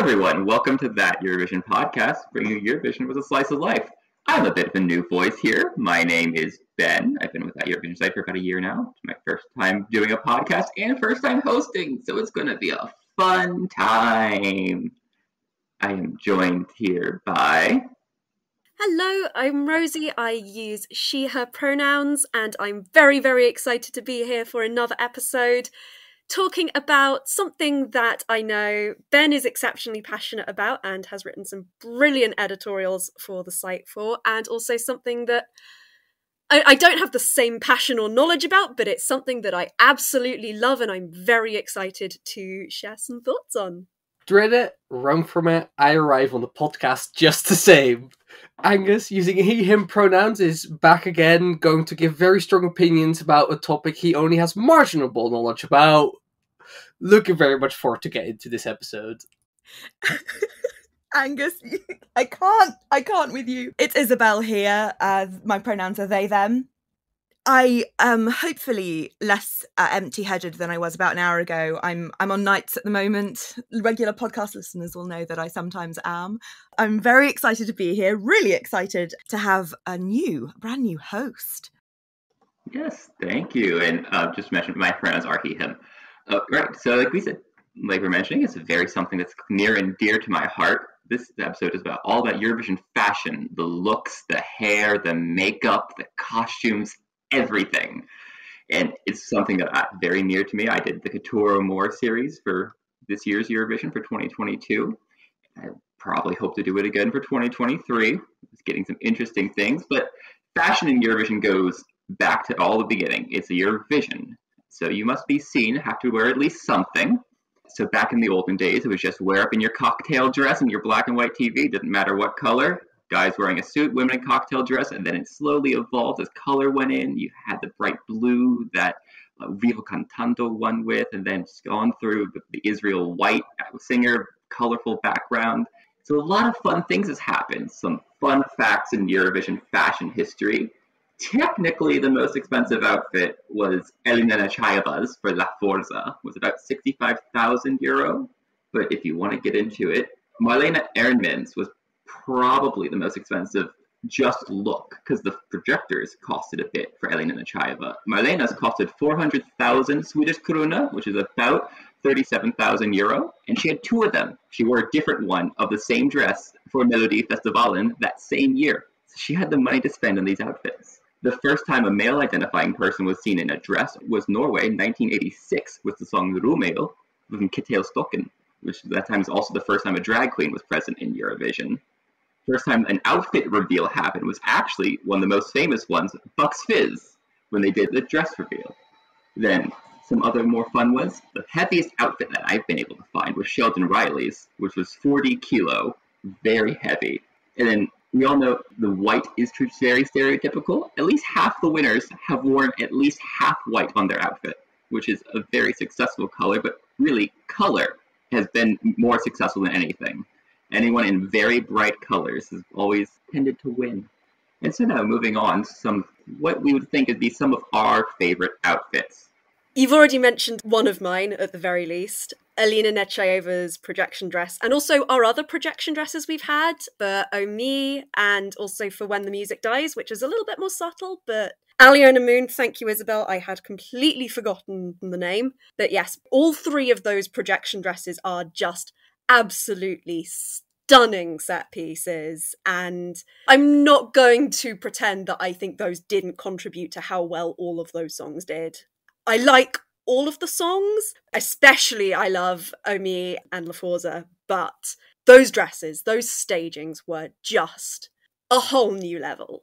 everyone, welcome to That Eurovision podcast, bringing you Eurovision with a slice of life. I'm a bit of a new voice here. My name is Ben. I've been with That Eurovision site for about a year now. It's my first time doing a podcast and first time hosting, so it's going to be a fun time. I am joined here by... Hello, I'm Rosie. I use she, her pronouns, and I'm very, very excited to be here for another episode talking about something that I know Ben is exceptionally passionate about and has written some brilliant editorials for the site for, and also something that I don't have the same passion or knowledge about, but it's something that I absolutely love and I'm very excited to share some thoughts on. Dread it, run from it, I arrive on the podcast just the same. Angus, using he, him pronouns, is back again, going to give very strong opinions about a topic he only has marginal knowledge about. Looking very much forward to get into this episode. Angus, I can't with you. It's Isabelle here. My pronouns are they, them. I am hopefully less empty-headed than I was about an hour ago. I'm on nights at the moment. Regular podcast listeners will know that I sometimes am. I'm very excited to be here, really excited to have a brand new host. Yes, thank you. And just mention my pronouns are he, him. Right, so like we're mentioning, it's something that's near and dear to my heart. This episode is all about Eurovision fashion, the looks, the hair, the makeup, the costumes, everything. And it's something that very near to me. I did the Couture or More series for this year's Eurovision for 2022. I probably hope to do it again for 2023. It's getting some interesting things, but fashion in Eurovision goes back to all the beginning. It's a Eurovision. So you must be seen, have to wear at least something. So back in the olden days, it was just wear up in your cocktail dress and your black and white TV, didn't matter what color. Guys wearing a suit, women in cocktail dress, and then it slowly evolved as color went in. You had the bright blue that Vivo Cantando won with, and then it's gone through the Israel white singer, colorful background. So a lot of fun things has happened. Some fun facts in Eurovision fashion history. Technically, the most expensive outfit was Elena Nechayeva's for La Forza. It was about €65,000. But if you want to get into it, Marlene Ernmans was probably the most expensive just look, because the projectors costed a bit for Elena Nechayeva. Marlena's costed 400,000 Swedish krona, which is about €37,000, and she had two of them. She wore a different one of the same dress for Melodifestivalen that same year. So she had the money to spend on these outfits. The first time a male-identifying person was seen in a dress was Norway in 1986 with the song Romeo from Ketil Stokken, which at that time is also the first time a drag queen was present in Eurovision. First time an outfit reveal happened was actually one of the most famous ones, Bucks Fizz, when they did the dress reveal. Then some other more fun ones. The heaviest outfit that I've been able to find was Sheldon Riley's, which was 40 kilo, very heavy. And then we all know the white is very stereotypical. At least half the winners have worn at least half white on their outfit, which is a very successful color, but really color has been more successful than anything. Anyone in very bright colors has always tended to win. And so now moving on, what we would think would be some of our favorite outfits. You've already mentioned one of mine, at the very least, Elena Nechayeva's projection dress, and also our other projection dresses we've had for Omi, and also for When the Music Dies, which is a little bit more subtle, but Aliona Moon, thank you, Isabelle. I had completely forgotten the name. But yes, all three of those projection dresses are just absolutely stunning set pieces. And I'm not going to pretend that I think those didn't contribute to how well all of those songs did. I like all of the songs, especially I love Omi and La Forza, but those dresses, those stagings were just a whole new level.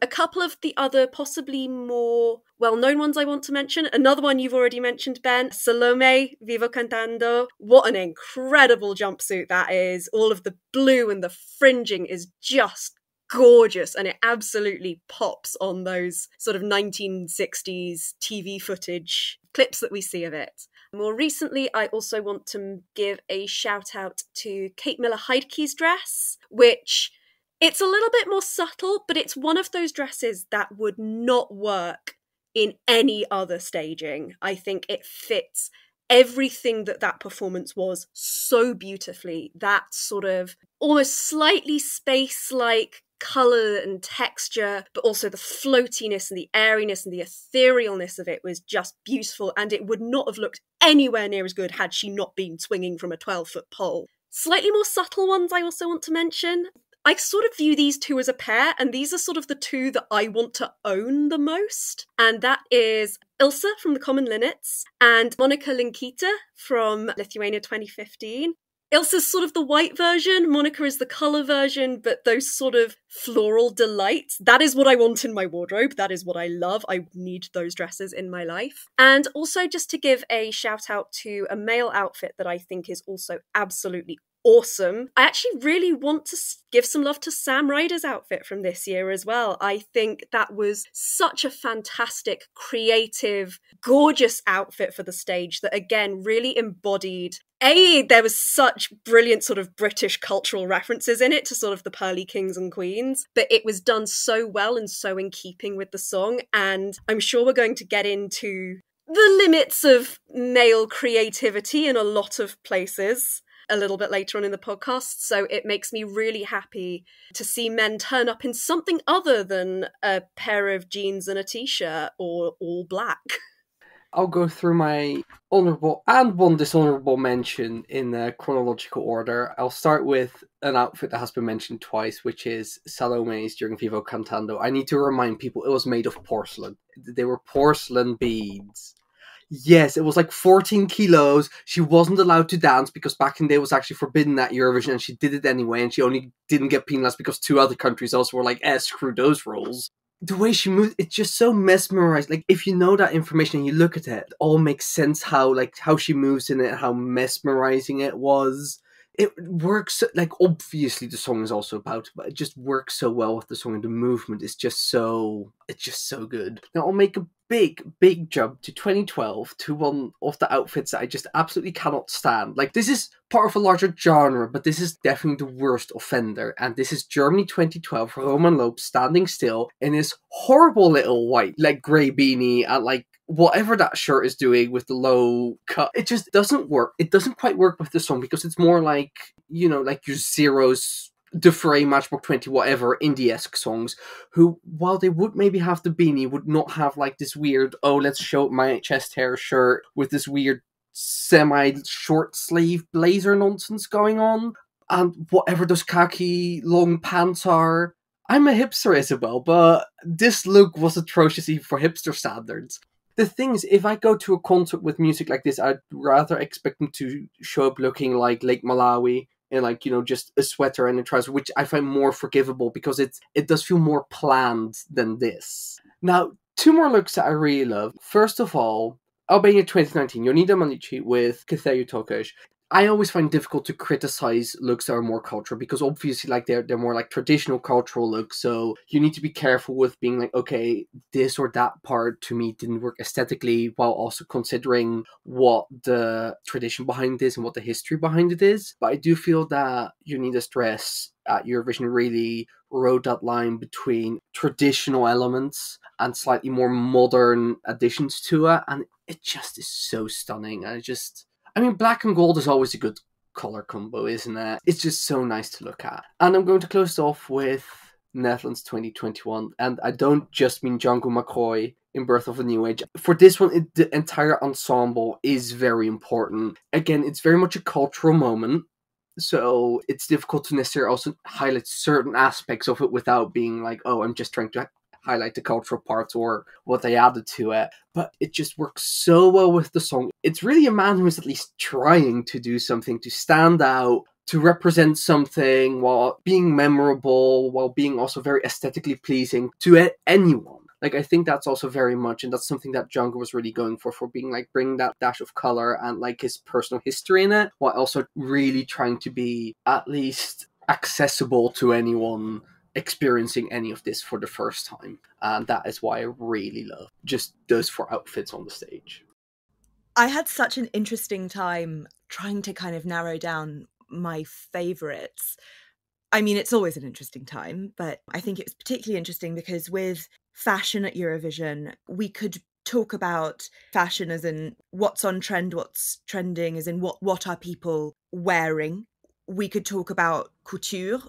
A couple of the other possibly more well-known ones I want to mention. Another one you've already mentioned, Ben, Salome, Vivo Cantando. What an incredible jumpsuit that is. All of the blue and the fringing is just gorgeous, and it absolutely pops on those sort of 1960s TV footage clips that we see of it. More recently, I also want to give a shout out to Kate Miller-Heidke's dress, which it's a little bit more subtle, but it's one of those dresses that would not work in any other staging. I think it fits everything that performance was so beautifully. That sort of almost slightly space-like colour and texture, but also the floatiness and the airiness and the etherealness of it was just beautiful, and it would not have looked anywhere near as good had she not been swinging from a 12-foot pole. Slightly more subtle ones I also want to mention. I sort of view these two as a pair, and these are sort of the two that I want to own the most. And that is Ilse from the Common Linnets and Monika Linkytė from Lithuania 2015. Ilse's sort of the white version, Monika is the colour version, but those sort of floral delights, that is what I want in my wardrobe. That is what I love. I need those dresses in my life. And also just to give a shout out to a male outfit that I think is also absolutely awesome. I actually really want to give some love to Sam Ryder's outfit from this year as well. I think that was such a fantastic, creative, gorgeous outfit for the stage that again really embodied there was such brilliant sort of British cultural references in it to sort of the pearly kings and queens, but it was done so well and so in keeping with the song. And I'm sure we're going to get into the limits of male creativity in a lot of places a little bit later on in the podcast, so it makes me really happy to see men turn up in something other than a pair of jeans and a t-shirt or all black. I'll go through my honourable and one dishonourable mention in chronological order. I'll start with an outfit that has been mentioned twice, which is Salome's during Vivo Cantando. I need to remind people it was made of porcelain. They were porcelain beads. Yes, it was like 14 kilos. She wasn't allowed to dance because back in the day it was actually forbidden at Eurovision, and she did it anyway, and she only didn't get penalized because 2 other countries also were like, screw those rules. The way she moved, it's just so mesmerized. Like, if you know that information and you look at it all makes sense how she moves in it, how mesmerizing it was. It works, like, obviously the song is also about it, but it just works so well with the song, and the movement is just so good. Now I'll make a big jump to 2012 to one of the outfits that I just absolutely cannot stand. Like, this is part of a larger genre, but this is definitely the worst offender, and this is Germany 2012, Roman Lopes standing still in his horrible little white, like, grey beanie and, like, whatever that shirt is doing with the low cut. It just doesn't work. It doesn't quite work with the song because it's more like, you know, like your Zeros, De Frey, Matchbook 20, whatever, indie-esque songs, who, while they would maybe have the beanie, would not have like this weird, let's show my chest hair shirt with this weird semi-short sleeve blazer nonsense going on. And whatever those khaki long pants are. I'm a hipster, Isabelle, but this look was atrocious even for hipster standards. The thing is, if I go to a concert with music like this, I'd rather expect them to show up looking like Lake Malawi in, like, you know, just a sweater and a trouser, which I find more forgivable because it does feel more planned than this. Now, 2 more looks that I really love. First of all, Albania 2019, Jonida Malici with Ktheju Tokesh. I always find it difficult to criticize looks that are more cultural because obviously, like, they're more like traditional cultural looks, so you need to be careful with being like, okay, this or that part to me didn't work aesthetically, while also considering what the tradition behind this and what the history behind it is. But I do feel that Jonida's dress at Eurovision really rode that line between traditional elements and slightly more modern additions to it, and it just is so stunning. And I mean, black and gold is always a good colour combo, isn't it? It's just so nice to look at. And I'm going to close off with Netherlands 2021. And I don't just mean Django McCoy in Birth of a New Age. For this one, the entire ensemble is very important. Again, it's very much a cultural moment. So it's difficult to necessarily also highlight certain aspects of it without being like, I'm just trying to highlight the cultural parts or what they added to it. But it just works so well with the song. It's really a man who is at least trying to do something, to stand out, to represent something while being memorable, while being also very aesthetically pleasing to anyone. Like, I think that's also very much, and that's something that Django was really going for being like, bringing that dash of color and like his personal history in it, while also really trying to be at least accessible to anyone experiencing any of this for the first time. And that is why I really love just those 4 outfits on the stage. I had such an interesting time trying to kind of narrow down my favourites. I mean, it's always an interesting time, but I think it was particularly interesting because with fashion at Eurovision, we could talk about fashion as in what's on trend, what's trending, as in what are people wearing. We could talk about couture,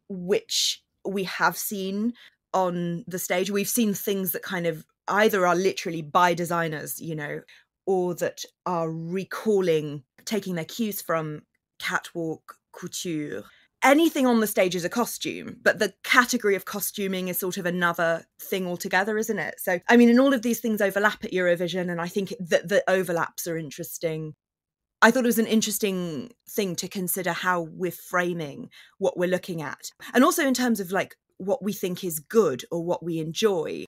which we have seen on the stage. We've seen things that kind of either are literally by designers, you know, or that are recalling, taking their cues from catwalk couture. Anything on the stage is a costume, but the category of costuming is sort of another thing altogether, isn't it? So, I mean, and all of these things overlap at Eurovision, and I think that the overlaps are interesting. I thought it was an interesting thing to consider how we're framing what we're looking at. And also in terms of like what we think is good or what we enjoy.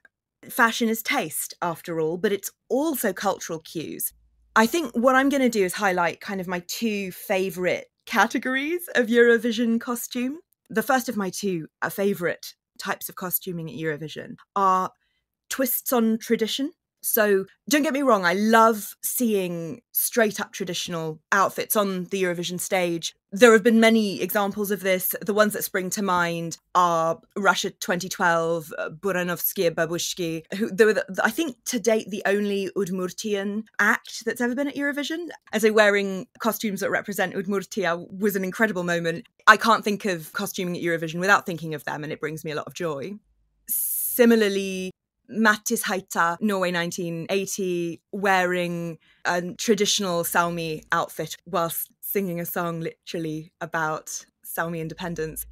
Fashion is taste, after all, but it's also cultural cues. I think what I'm going to do is highlight kind of my two favourite categories of Eurovision costume. The first of my two favourite types of costuming at Eurovision are twists on tradition. So don't get me wrong, I love seeing straight up traditional outfits on the Eurovision stage. There have been many examples of this. The ones that spring to mind are Russia 2012, Buranovsky, Babushki, who they were, I think, to date, the only Udmurtian act that's ever been at Eurovision. And so wearing costumes that represent Udmurtia was an incredible moment. I can't think of costuming at Eurovision without thinking of them, and it brings me a lot of joy. Similarly, Mattis Haita, Norway 1980, wearing a traditional Salmi outfit whilst singing a song literally about Salmi independence.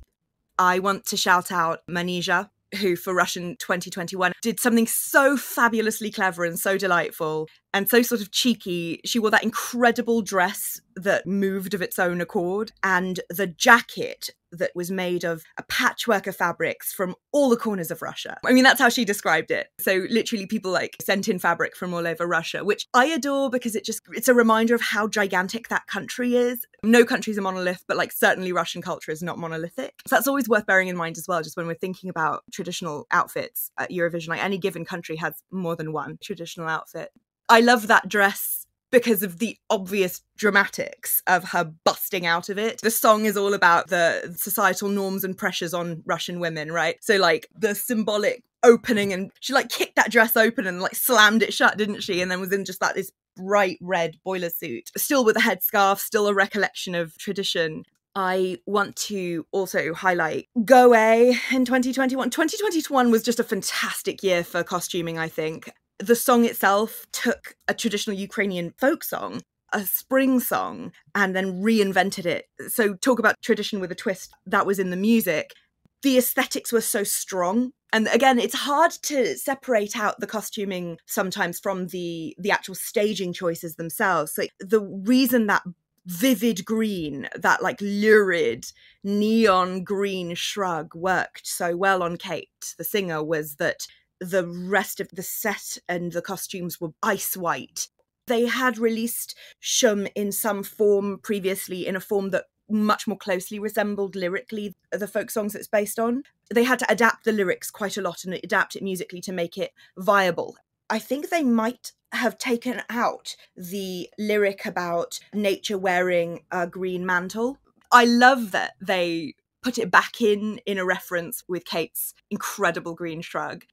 I want to shout out Manija, who for Russian 2021 did something so fabulously clever and so delightful and so sort of cheeky. She wore that incredible dress that moved of its own accord and the jacket that was made of a patchwork of fabrics from all the corners of Russia. I mean, that's how she described it. So literally people like sent in fabric from all over Russia, which I adore because it's a reminder of how gigantic that country is. No country's a monolith, but like certainly Russian culture is not monolithic. So that's always worth bearing in mind as well, just when we're thinking about traditional outfits at Eurovision. Like any given country has more than one traditional outfit. I love that dress because of the obvious dramatics of her busting out of it. The song is all about the societal norms and pressures on Russian women, right? So like the symbolic opening, and she like kicked that dress open and like slammed it shut, didn't she? And then was in just like this bright red boiler suit, still with a headscarf, still a recollection of tradition. I want to also highlight Go A in 2021. 2021 was just a fantastic year for costuming, I think. The song itself took a traditional Ukrainian folk song, a spring song, and then reinvented it. So talk about tradition with a twist, that was in the music. The aesthetics were so strong. And again, it's hard to separate out the costuming sometimes from the actual staging choices themselves. So the reason that vivid green, that like lurid neon green shrug worked so well on Kate, the singer, was that the rest of the set and the costumes were ice white. They had released Shum in some form previously, in a form that much more closely resembled lyrically the folk songs it's based on. They had to adapt the lyrics quite a lot and adapt it musically to make it viable. I think they might have taken out the lyric about nature wearing a green mantle. I love that they put it back in a reference with Kate's incredible green shrug.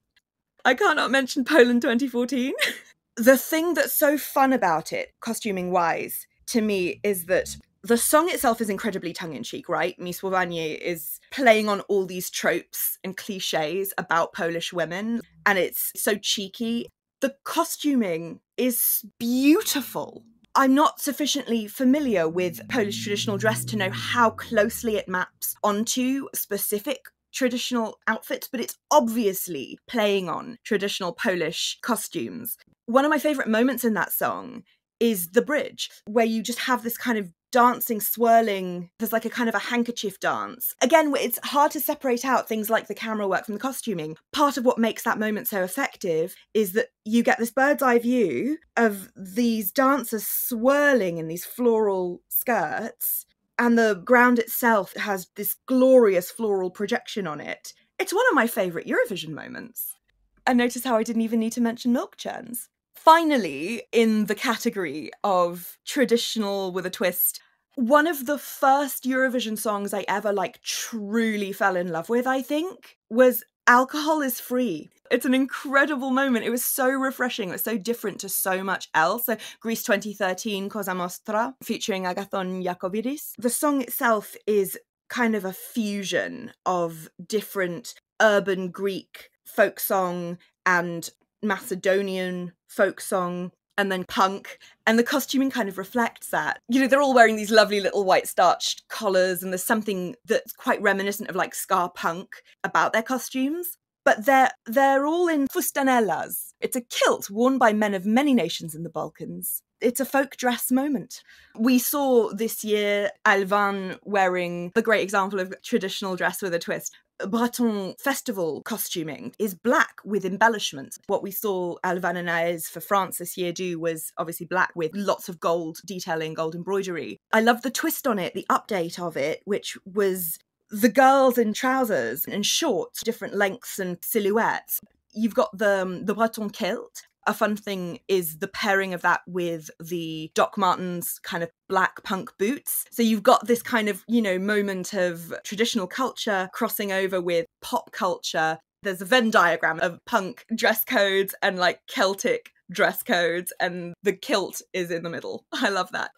I can't not mention Poland 2014. The thing that's so fun about it, costuming-wise, to me, is that the song itself is incredibly tongue-in-cheek, right? Mi Słowanie is playing on all these tropes and cliches about Polish women, and it's so cheeky. The costuming is beautiful. I'm not sufficiently familiar with Polish traditional dress to know how closely it maps onto specific traditional outfits, but it's obviously playing on traditional Polish costumes. One of my favourite moments in that song is the bridge, where you just have this kind of dancing, swirling, there's like a kind of a handkerchief dance. Again, it's hard to separate out things like the camera work from the costuming. Part of what makes that moment so effective is that you get this bird's eye view of these dancers swirling in these floral skirts, and the ground itself has this glorious floral projection on it. It's one of my favourite Eurovision moments. And notice how I didn't even need to mention milk churns. Finally, in the category of traditional with a twist, one of the first Eurovision songs I ever truly fell in love with, I think, was Alcohol is Free It's an incredible moment. It was so refreshing. It was so different to so much else. So Greece 2013, Cosa Mostra, featuring Agathon Iacovidis. The song itself is kind of a fusion of different urban Greek folk song and Macedonian folk song, and then punk, and the costuming kind of reflects that. You know, they're all wearing these lovely little white starched collars, and there's something that's quite reminiscent of like ska punk about their costumes. But they're all in fustanellas. It's a kilt worn by men of many nations in the Balkans. It's a folk dress moment. We saw this year Alvan wearing the great example of traditional dress with a twist. Breton festival costuming is black with embellishments. What we saw Alvan and Aes for France this year do was obviously black with lots of gold detailing, gold embroidery. I love the twist on it, the update of it, which was the girls in trousers and shorts, different lengths and silhouettes. You've got the Breton kilt. A fun thing is the pairing of that with the Doc Martens kind of black punk boots. So you've got this kind of, you know, moment of traditional culture crossing over with pop culture. There's a Venn diagram of punk dress codes and like Celtic dress codes, and the kilt is in the middle. I love that.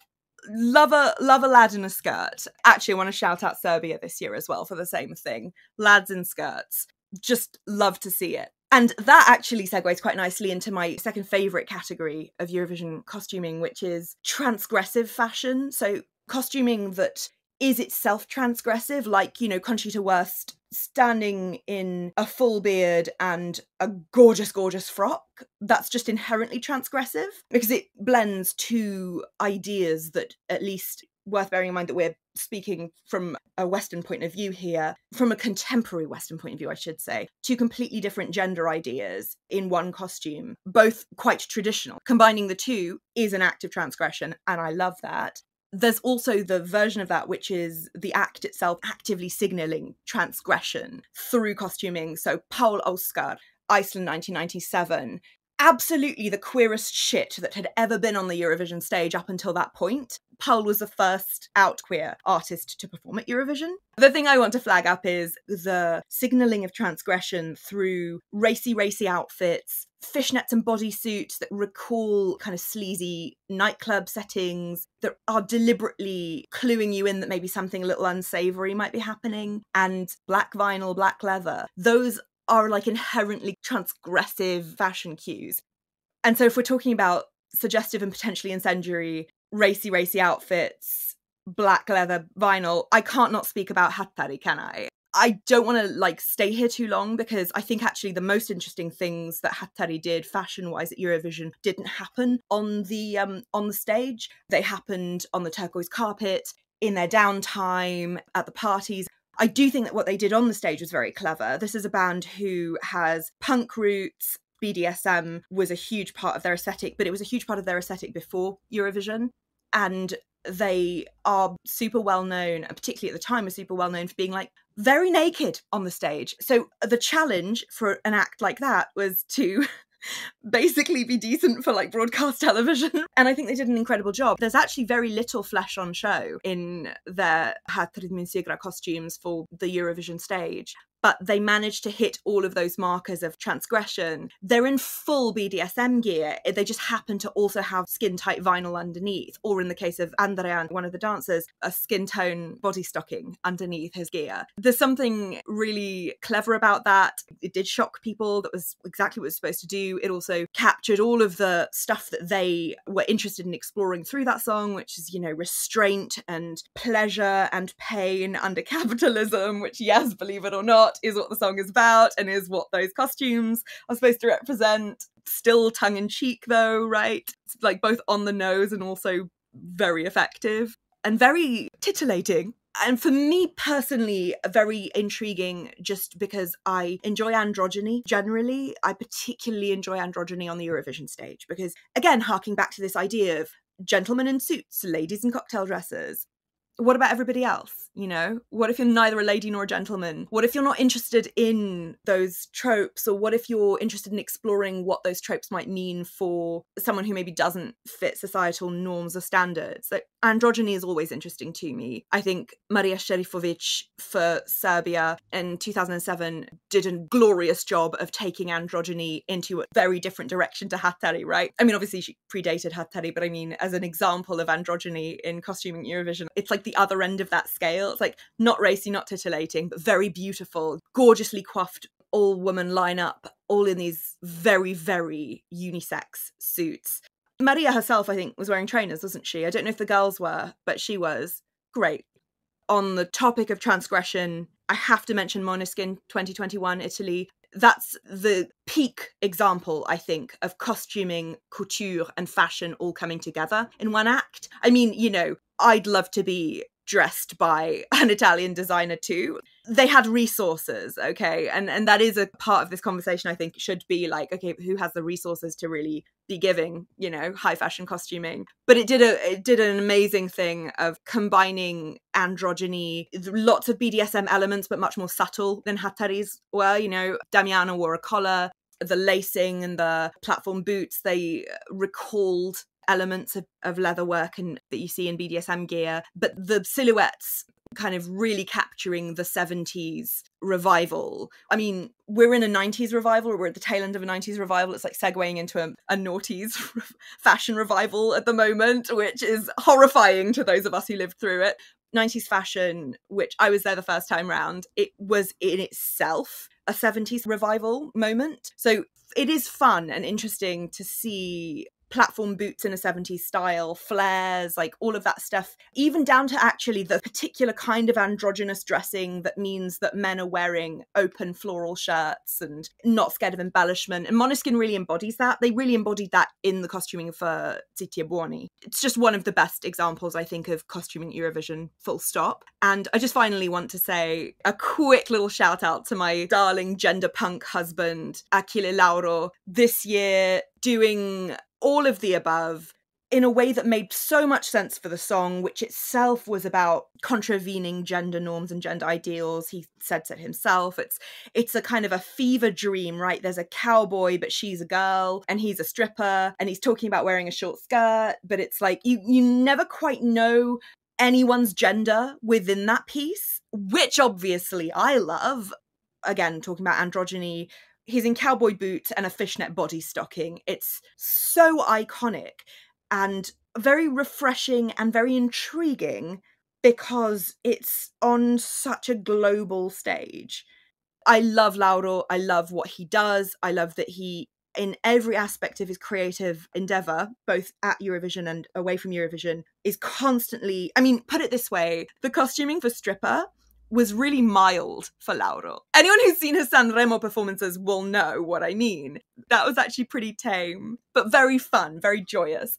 Love a lad in a skirt. Actually, I want to shout out Serbia this year as well for the same thing. Lads in skirts. Just love to see it. And that actually segues quite nicely into my second favourite category of Eurovision costuming, which is transgressive fashion. So costuming that is itself transgressive, like, you know, Conchita Wurst standing in a full beard and a gorgeous, gorgeous frock. That's just inherently transgressive because it blends two ideas that, at least worth bearing in mind that we're speaking from a Western point of view here, from a contemporary Western point of view, I should say, two completely different gender ideas in one costume, both quite traditional. Combining the two is an act of transgression, and I love that. There's also the version of that, which is the act itself actively signalling transgression through costuming. So Paul Oskar, Iceland 1997, absolutely the queerest shit that had ever been on the Eurovision stage up until that point. Paul was the first out queer artist to perform at Eurovision. The thing I want to flag up is the signalling of transgression through racy outfits, fishnets and bodysuits that recall kind of sleazy nightclub settings that are deliberately cluing you in that maybe something a little unsavory might be happening, and black vinyl, black leather. Those are like inherently transgressive fashion cues. And so if we're talking about suggestive and potentially incendiary racy outfits, black leather, vinyl, I can't not speak about Hattari, can I? I don't want to like stay here too long because I think actually the most interesting things that Hattari did fashion-wise at Eurovision didn't happen on the stage. They happened on the turquoise carpet, in their downtime, at the parties. I do think that what they did on the stage was very clever. This is a band who has punk roots. BDSM was a huge part of their aesthetic, but it was a huge part of their aesthetic before Eurovision. And they are super well known, and particularly at the time were super well known for being like very naked on the stage. So the challenge for an act like that was to basically be decent for like broadcast television. And I think they did an incredible job. There's actually very little flesh on show in their Hatrid Minsigra costumes for the Eurovision stage. But they managed to hit all of those markers of transgression. They're in full BDSM gear. They just happen to also have skin-tight vinyl underneath. Or in the case of Andrea, one of the dancers, a skin-tone body stocking underneath his gear. There's something really clever about that. It did shock people. That was exactly what it was supposed to do. It also captured all of the stuff that they were interested in exploring through that song, which is, you know, restraint and pleasure and pain under capitalism, which, yes, believe it or not, is what the song is about and is what those costumes are supposed to represent. Still tongue-in-cheek though, right? It's like both on the nose and also very effective and very titillating. And for me personally, very intriguing just because I enjoy androgyny generally. I particularly enjoy androgyny on the Eurovision stage because, again, harking back to this idea of gentlemen in suits, ladies in cocktail dresses. What about everybody else? You know, what if you're neither a lady nor a gentleman? What if you're not interested in those tropes? Or what if you're interested in exploring what those tropes might mean for someone who maybe doesn't fit societal norms or standards? Like, Androgyny is always interesting to me. I think Maria Sherifovic for Serbia in 2007 did a glorious job of taking androgyny into a very different direction to Hattari, right? I mean, obviously she predated Hattari, but I mean, as an example of androgyny in costuming Eurovision, it's like the other end of that scale. It's like not racy, not titillating, but very beautiful, gorgeously coiffed all-woman lineup, all in these very, very unisex suits. Maria herself, I think, was wearing trainers, wasn't she? I don't know if the girls were, but she was. Great. On the topic of transgression, I have to mention Måneskin 2021 Italy. That's the peak example, I think, of costuming, couture and fashion all coming together in one act. I mean, you know, I'd love to be dressed by an Italian designer too. They had resources, okay? And that is a part of this conversation, I think, should be like, okay, who has the resources to really be giving, you know, high fashion costuming? But it did an amazing thing of combining androgyny, lots of BDSM elements, but much more subtle than Hattari's were. You know, Damiano wore a collar, the lacing and the platform boots, they recalled elements of leather work and that you see in BDSM gear, but the silhouettes kind of really capturing the 70s revival. I mean, we're in a 90s revival, or we're at the tail end of a 90s revival. It's like segueing into a noughties fashion revival at the moment, which is horrifying to those of us who lived through it. 90s fashion, which I was there the first time round, it was in itself a 70s revival moment. So it is fun and interesting to see platform boots in a 70s style, flares, like all of that stuff, even down to actually the particular kind of androgynous dressing that means that men are wearing open floral shirts and not scared of embellishment. And Måneskin really embodies that. They really embodied that in the costuming for Zitti e Buoni. It's just one of the best examples, I think, of costuming Eurovision, full stop. And I just finally want to say a quick little shout out to my darling gender punk husband, Achille Lauro, this year doing all of the above in a way that made so much sense for the song, which itself was about contravening gender norms and gender ideals. He said so himself. It's a kind of a fever dream, right? There's a cowboy, but she's a girl, and he's a stripper, and he's talking about wearing a short skirt, but it's like you never quite know anyone's gender within that piece, which obviously I love. Again, talking about androgyny, he's in cowboy boots and a fishnet body stocking. It's so iconic and very refreshing and very intriguing because it's on such a global stage. I love Lauro. I love what he does. I love that he, in every aspect of his creative endeavour, both at Eurovision and away from Eurovision, is constantly, I mean, put it this way, the costuming for Stripper was really mild for Lauro. Anyone who's seen his Sanremo performances will know what I mean. That was actually pretty tame, but very fun, very joyous.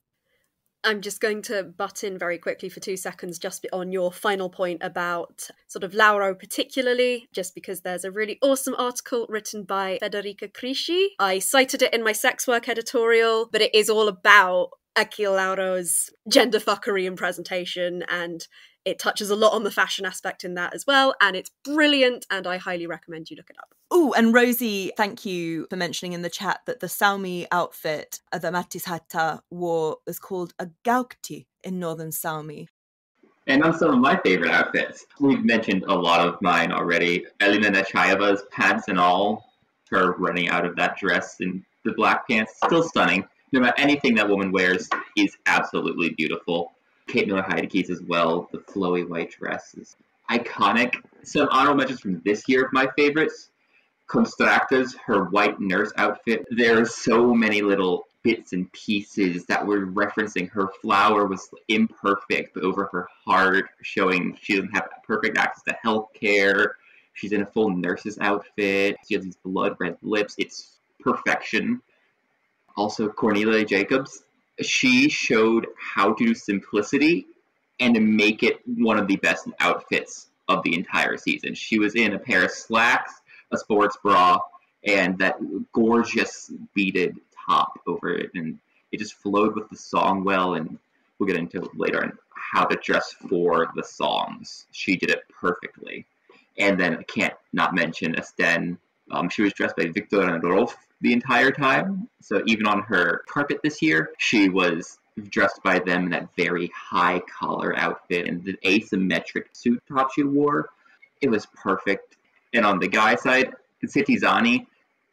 I'm just going to butt in very quickly for 2 seconds just on your final point about sort of Lauro particularly, just because there's a really awesome article written by Federica Crisci. I cited it in my sex work editorial, but it is all about Achille Lauro's gender fuckery in presentation, and it touches a lot on the fashion aspect in that as well, and it's brilliant, and I highly recommend you look it up. Oh, and Rosie, thank you for mentioning in the chat that the Salmi outfit that Mattis Hatta wore is called a gaukti in Northern Salmi. And on some of my favorite outfits, we've mentioned a lot of mine already. Elina Nechayeva's pants and all, her running out of that dress in the black pants, still stunning. No matter anything that woman wears is absolutely beautiful. Kate Miller-Heideke's as well, the flowy white dress is iconic. Some honorable mentions from this year of my favorites. Constracta's, her white nurse outfit. There are so many little bits and pieces that were referencing her flower was imperfect over her heart, showing she doesn't have perfect access to healthcare. She's in a full nurse's outfit. She has these blood red lips. It's perfection. Also, Cornelia Jacobs. She showed how to do simplicity and to make it one of the best outfits of the entire season. She was in a pair of slacks, a sports bra, and that gorgeous beaded top over it, and it just flowed with the song well, and we'll get into it later on how to dress for the songs. She did it perfectly. And then I can't not mention Esten. She was dressed by Victor and Rolf the entire time, so even on her carpet this year, she was dressed by them in that very high collar outfit and the asymmetric suit top she wore. It was perfect. And on the guy side, Citizani,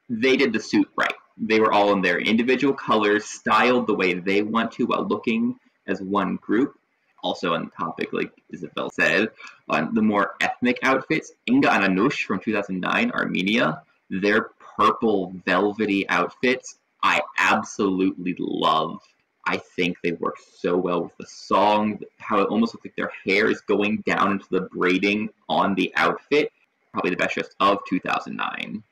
they did the suit right. They were all in their individual colors, styled the way they want to while looking as one group. Also on the topic, like Isabelle said, on the more ethnic outfits, Inga and Anush from 2009, Armenia, their purple velvety outfits, I absolutely love. I think they work so well with the song, how it almost looks like their hair is going down into the braiding on the outfit. Probably the best dress of 2009.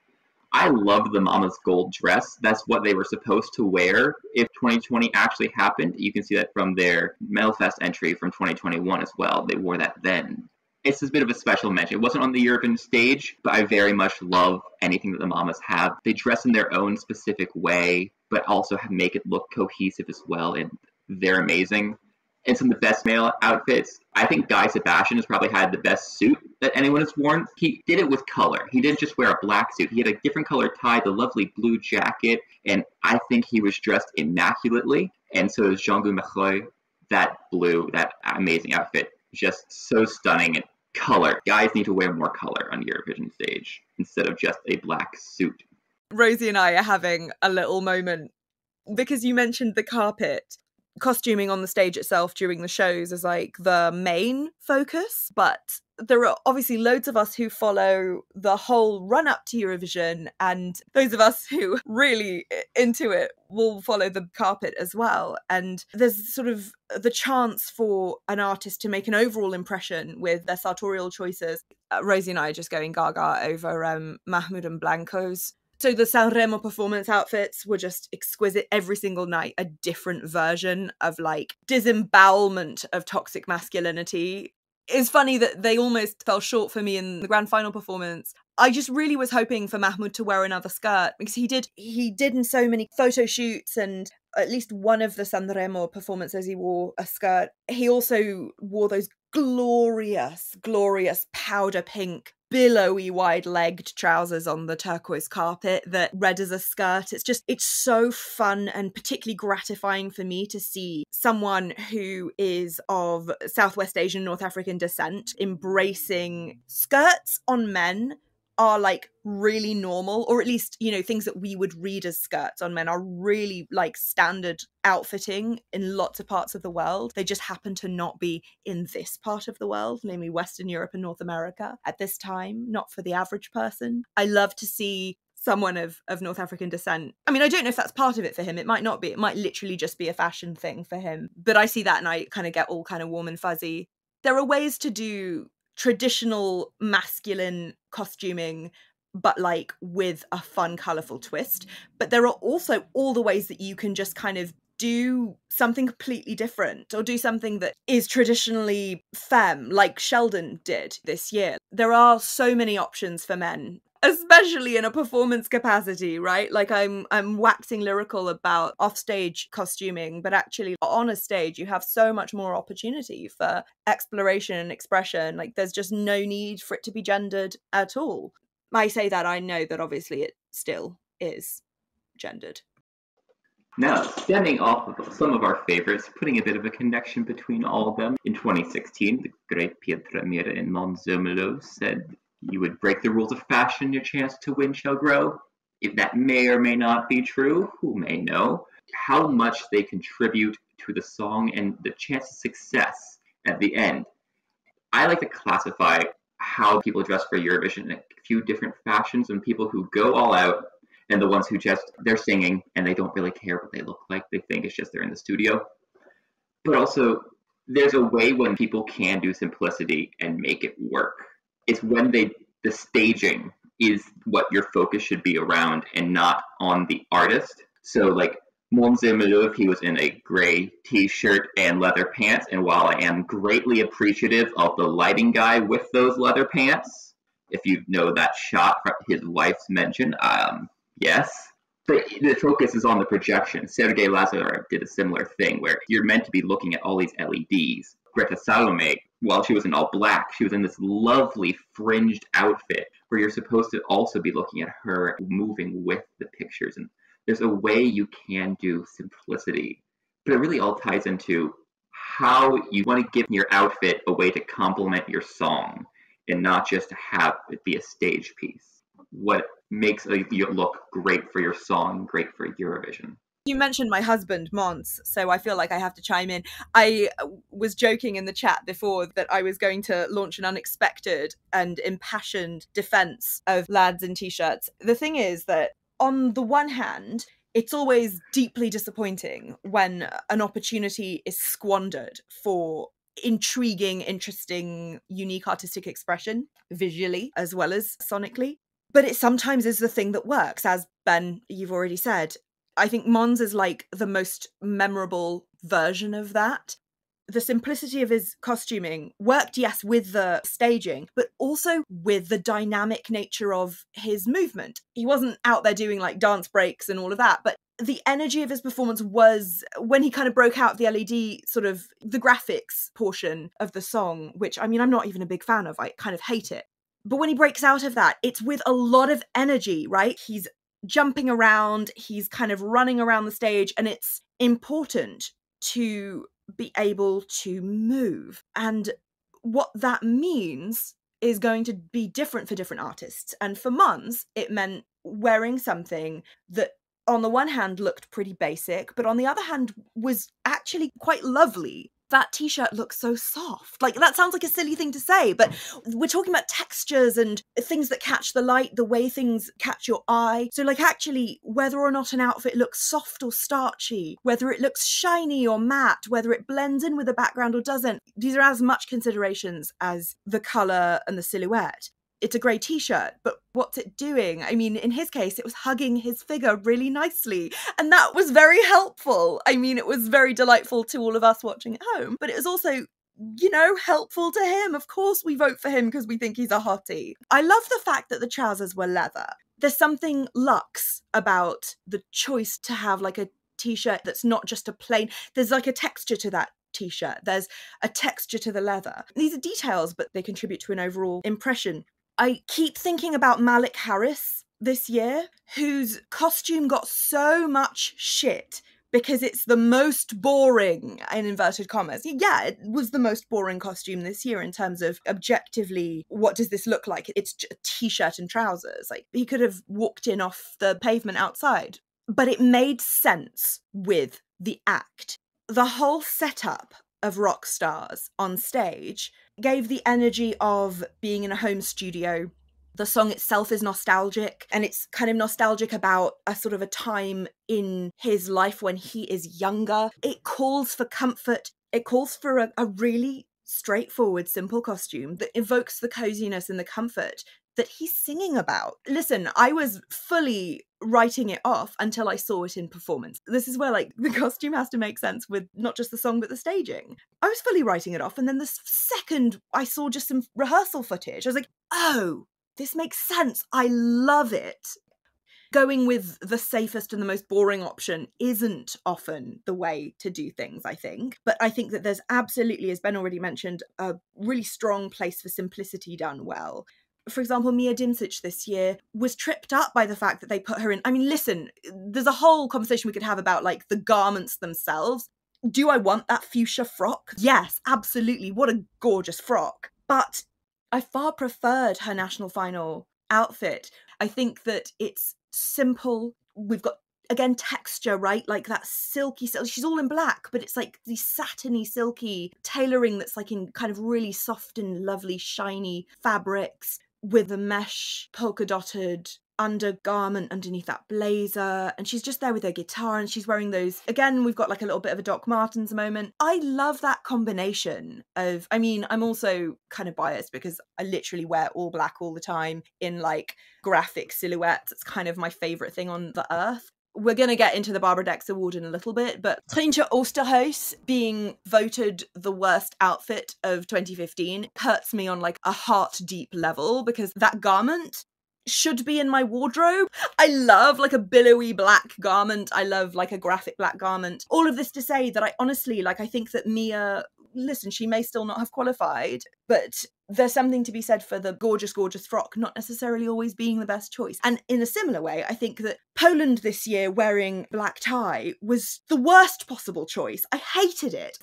I love the Mama's Gold dress. That's what they were supposed to wear if 2020 actually happened. You can see that from their Melfest entry from 2021 as well. They wore that then. It's a bit of a special mention. It wasn't on the Eurovision stage, but I very much love anything that the Mamas have. They dress in their own specific way, but also make it look cohesive as well, and they're amazing. And some of the best male outfits, I think Guy Sebastian has probably had the best suit that anyone has worn. He did it with color. He didn't just wear a black suit. He had a different color tie, the lovely blue jacket, and I think he was dressed immaculately. And so is Jean-Guy Mechoy. That blue, that amazing outfit, just so stunning. And color. Guys need to wear more color on the Eurovision stage instead of just a black suit. Rosie and I are having a little moment because you mentioned the carpet. Costuming on the stage itself during the shows is like the main focus, but there are obviously loads of us who follow the whole run up to Eurovision, and those of us who really into it will follow the carpet as well. And there's sort of the chance for an artist to make an overall impression with their sartorial choices. Rosie and I are just going gaga over Mahmoud and Blanco's. So the Sanremo performance outfits were just exquisite. Every single night, a different version of like disembowelment of toxic masculinity. It's funny that they almost fell short for me in the grand final performance. I just really was hoping for Mahmoud to wear another skirt because he did in so many photo shoots, and at least one of the Sanremo performances he wore a skirt. He also wore those glorious powder pink billowy wide-legged trousers on the turquoise carpet that read as a skirt. It's so fun and particularly gratifying for me to see someone who is of Southwest Asian, North African descent embracing skirts on men are like really normal, or at least, you know, things that we would read as skirts on men are really like standard outfitting in lots of parts of the world. They just happen to not be in this part of the world, namely Western Europe and North America at this time, not for the average person. I love to see someone of North African descent. I mean, I don't know if that's part of it for him. It might not be. It might literally just be a fashion thing for him. But I see that and I kind of get all kind of warm and fuzzy. There are ways to do traditional masculine costuming, but like with a fun, colourful twist. But there are also all the ways that you can just kind of do something completely different or do something that is traditionally femme, like Sheldon did this year. There are so many options for men, especially in a performance capacity, right? Like I'm waxing lyrical about offstage costuming, but actually on a stage you have so much more opportunity for exploration and expression. Like there's just no need for it to be gendered at all. I say that, I know that obviously it still is gendered. Now, stemming off of some of our favorites, putting a bit of a connection between all of them, in 2016, the great Pietra Mira in Monzumelo said, "You would break the rules of fashion, your chance to win shall grow." If that may or may not be true, who may know? How much they contribute to the song and the chance of success at the end. I like to classify how people dress for Eurovision in a few different fashions, and people who go all out and the ones who just, they're singing and they don't really care what they look like. They think it's just they're in the studio. But also, there's a way when people can do simplicity and make it work. It's when the staging is what your focus should be around and not on the artist. So like Monze Malou, he was in a gray t-shirt and leather pants, and while I am greatly appreciative of the lighting guy with those leather pants, if you know that shot from his wife's mention, yes. But the focus is on the projection. Sergei Lazarev did a similar thing where you're meant to be looking at all these LEDs. Greta Salome, while she was in all black, she was in this lovely fringed outfit where you're supposed to also be looking at her moving with the pictures. And there's a way you can do simplicity But it really all ties into how you want to give your outfit a way to complement your song and not just to have it be a stage piece. What makes you look great for your song, great for Eurovision. You mentioned my husband, Mons, so I feel like I have to chime in. I was joking in the chat before that I was going to launch an unexpected and impassioned defense of lads in t-shirts. The thing is that on the one hand, it's always deeply disappointing when an opportunity is squandered for intriguing, interesting, unique artistic expression, visually as well as sonically. But it sometimes is the thing that works, as Ben, you've already said. I think Mons is like the most memorable version of that. The simplicity of his costuming worked, yes, with the staging, but also with the dynamic nature of his movement. He wasn't out there doing like dance breaks and all of that, but the energy of his performance was when he kind of broke out the LED, sort of the graphics portion of the song, which, I mean, I'm not even a big fan of. I kind of hate it. But when he breaks out of that, it's with a lot of energy, right? He's jumping around, he's kind of running around the stage, and it's important to be able to move. And what that means is going to be different for different artists. And for Mons, it meant wearing something that on the one hand looked pretty basic, but on the other hand was actually quite lovely. That t-shirt looks so soft. Like, that sounds like a silly thing to say, but we're talking about textures and things that catch the light, the way things catch your eye. So, like, actually, whether or not an outfit looks soft or starchy, whether it looks shiny or matte, whether it blends in with the background or doesn't, these are as much considerations as the colour and the silhouette. It's a grey t-shirt, but what's it doing? I mean, in his case, it was hugging his figure really nicely. And that was very helpful. I mean, it was very delightful to all of us watching at home, but it was also, you know, helpful to him. Of course we vote for him because we think he's a hottie. I love the fact that the trousers were leather. There's something luxe about the choice to have like a t-shirt that's not just a plain, there's like a texture to that t-shirt. There's a texture to the leather. These are details, but they contribute to an overall impression. I keep thinking about Malik Harris this year, whose costume got so much shit because it's the most boring, in inverted commas. Yeah, it was the most boring costume this year in terms of objectively, what does this look like? It's a t-shirt and trousers. Like, he could have walked in off the pavement outside. But it made sense with the act. The whole setup of rock stars on stage gave the energy of being in a home studio. The song itself is nostalgic, and it's kind of nostalgic about a sort of a time in his life when he is younger. It calls for comfort. It calls for a really straightforward, simple costume that evokes the coziness and the comfort that he's singing about. Listen, I was fully writing it off until I saw it in performance. This is where, like, the costume has to make sense with not just the song but the staging. I was fully writing it off, and then the second I saw just some rehearsal footage, I was like, oh, this makes sense. I love it. Going with the safest and the most boring option isn't often the way to do things, I think. But I think that there's absolutely, as Ben already mentioned, a really strong place for simplicity done well. For example, Mia Dimsic this year was tripped up by the fact that they put her in. I mean, listen, there's a whole conversation we could have about, like, the garments themselves. Do I want that fuchsia frock? Yes, absolutely. What a gorgeous frock. But I far preferred her national final outfit. I think that it's simple. We've got, again, texture, right? Like that silky, she's all in black, but it's like these satiny, silky tailoring that's like in kind of really soft and lovely, shiny fabrics with a mesh polka dotted undergarment underneath that blazer, and she's just there with her guitar, and she's wearing those, again, we've got like a little bit of a Doc Martens moment. I love that combination of, I mean, I'm also kind of biased because I literally wear all black all the time in like graphic silhouettes. It's kind of my favorite thing on the earth. We're going to get into the Barbara Dex award in a little bit, but Trintje Oosterhuis being voted the worst outfit of 2015 hurts me on like a heart deep level, because that garment should be in my wardrobe. I love like a billowy black garment. I love like a graphic black garment. All of this to say that I honestly, like, I think that Mia listen, she may still not have qualified, but there's something to be said for the gorgeous, gorgeous frock not necessarily always being the best choice. And in a similar way, I think that Poland this year wearing black tie was the worst possible choice. I hated it.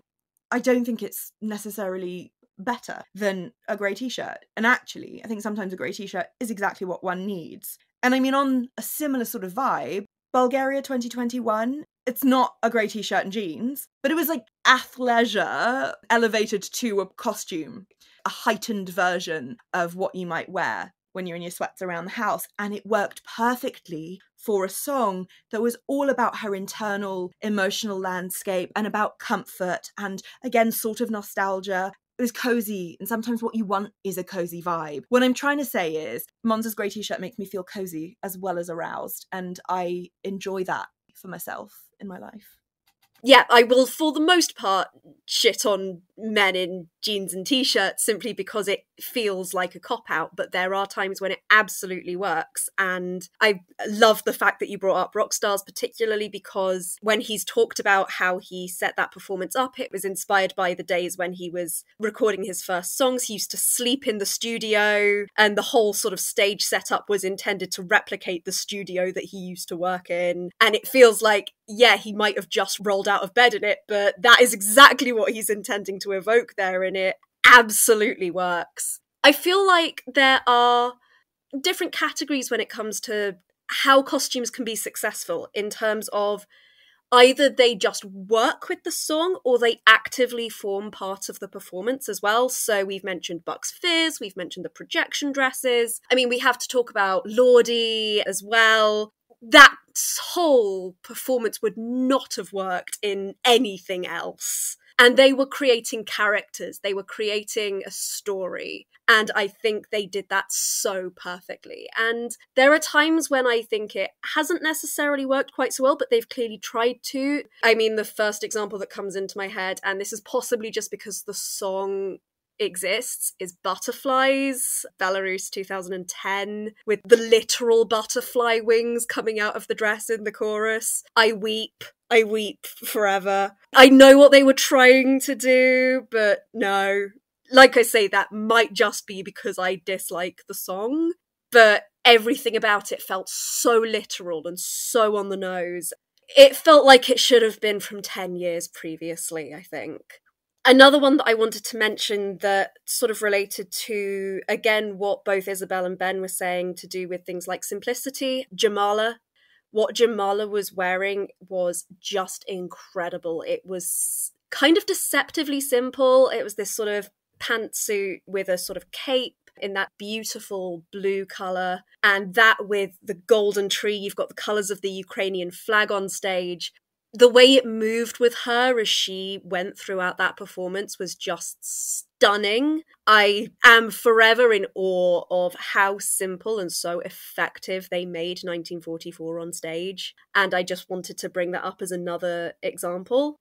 I don't think it's necessarily better than a grey t-shirt. And actually, I think sometimes a grey t-shirt is exactly what one needs. And I mean, on a similar sort of vibe, Bulgaria 2021, it's not a grey t-shirt and jeans, but it was like athleisure elevated to a costume, a heightened version of what you might wear when you're in your sweats around the house. And it worked perfectly for a song that was all about her internal emotional landscape and about comfort and, again, sort of nostalgia. It was cozy, and sometimes what you want is a cozy vibe. What I'm trying to say is Monza's grey t-shirt makes me feel cozy as well as aroused, and I enjoy that for myself in my life. Yeah, I will, for the most part, shit on men in jeans and t-shirts simply because it feels like a cop-out, but there are times when it absolutely works. And I love the fact that you brought up Rockstars, particularly because when he's talked about how he set that performance up, it was inspired by the days when he was recording his first songs. He used to sleep in the studio, and the whole sort of stage setup was intended to replicate the studio that he used to work in. And it feels like, yeah, he might have just rolled out of bed in it, but that is exactly what he's intending to evoke there, and it absolutely works. I feel like there are different categories when it comes to how costumes can be successful, in terms of either they just work with the song or they actively form part of the performance as well. So we've mentioned Bucks Fizz, we've mentioned the projection dresses. I mean, we have to talk about Lordi as well. That whole performance would not have worked in anything else. And they were creating characters, they were creating a story. And I think they did that so perfectly. And there are times when I think it hasn't necessarily worked quite so well, but they've clearly tried to. I mean, the first example that comes into my head, and this is possibly just because the song exists, is Butterflies, Belarus 2010, with the literal butterfly wings coming out of the dress in the chorus. I weep forever. I know what they were trying to do, but no. Like I say, that might just be because I dislike the song, but everything about it felt so literal and so on the nose. It felt like it should have been from 10 years previously, I think. Another one that I wanted to mention that sort of related to, again, what both Isabelle and Ben were saying to do with things like simplicity, Jamala. What Jamala was wearing was just incredible. It was kind of deceptively simple. It was this sort of pantsuit with a sort of cape in that beautiful blue colour, and that with the golden tree, you've got the colours of the Ukrainian flag on stage. The way it moved with her as she went throughout that performance was just stunning. I am forever in awe of how simple and so effective they made 1944 on stage. And I just wanted to bring that up as another example.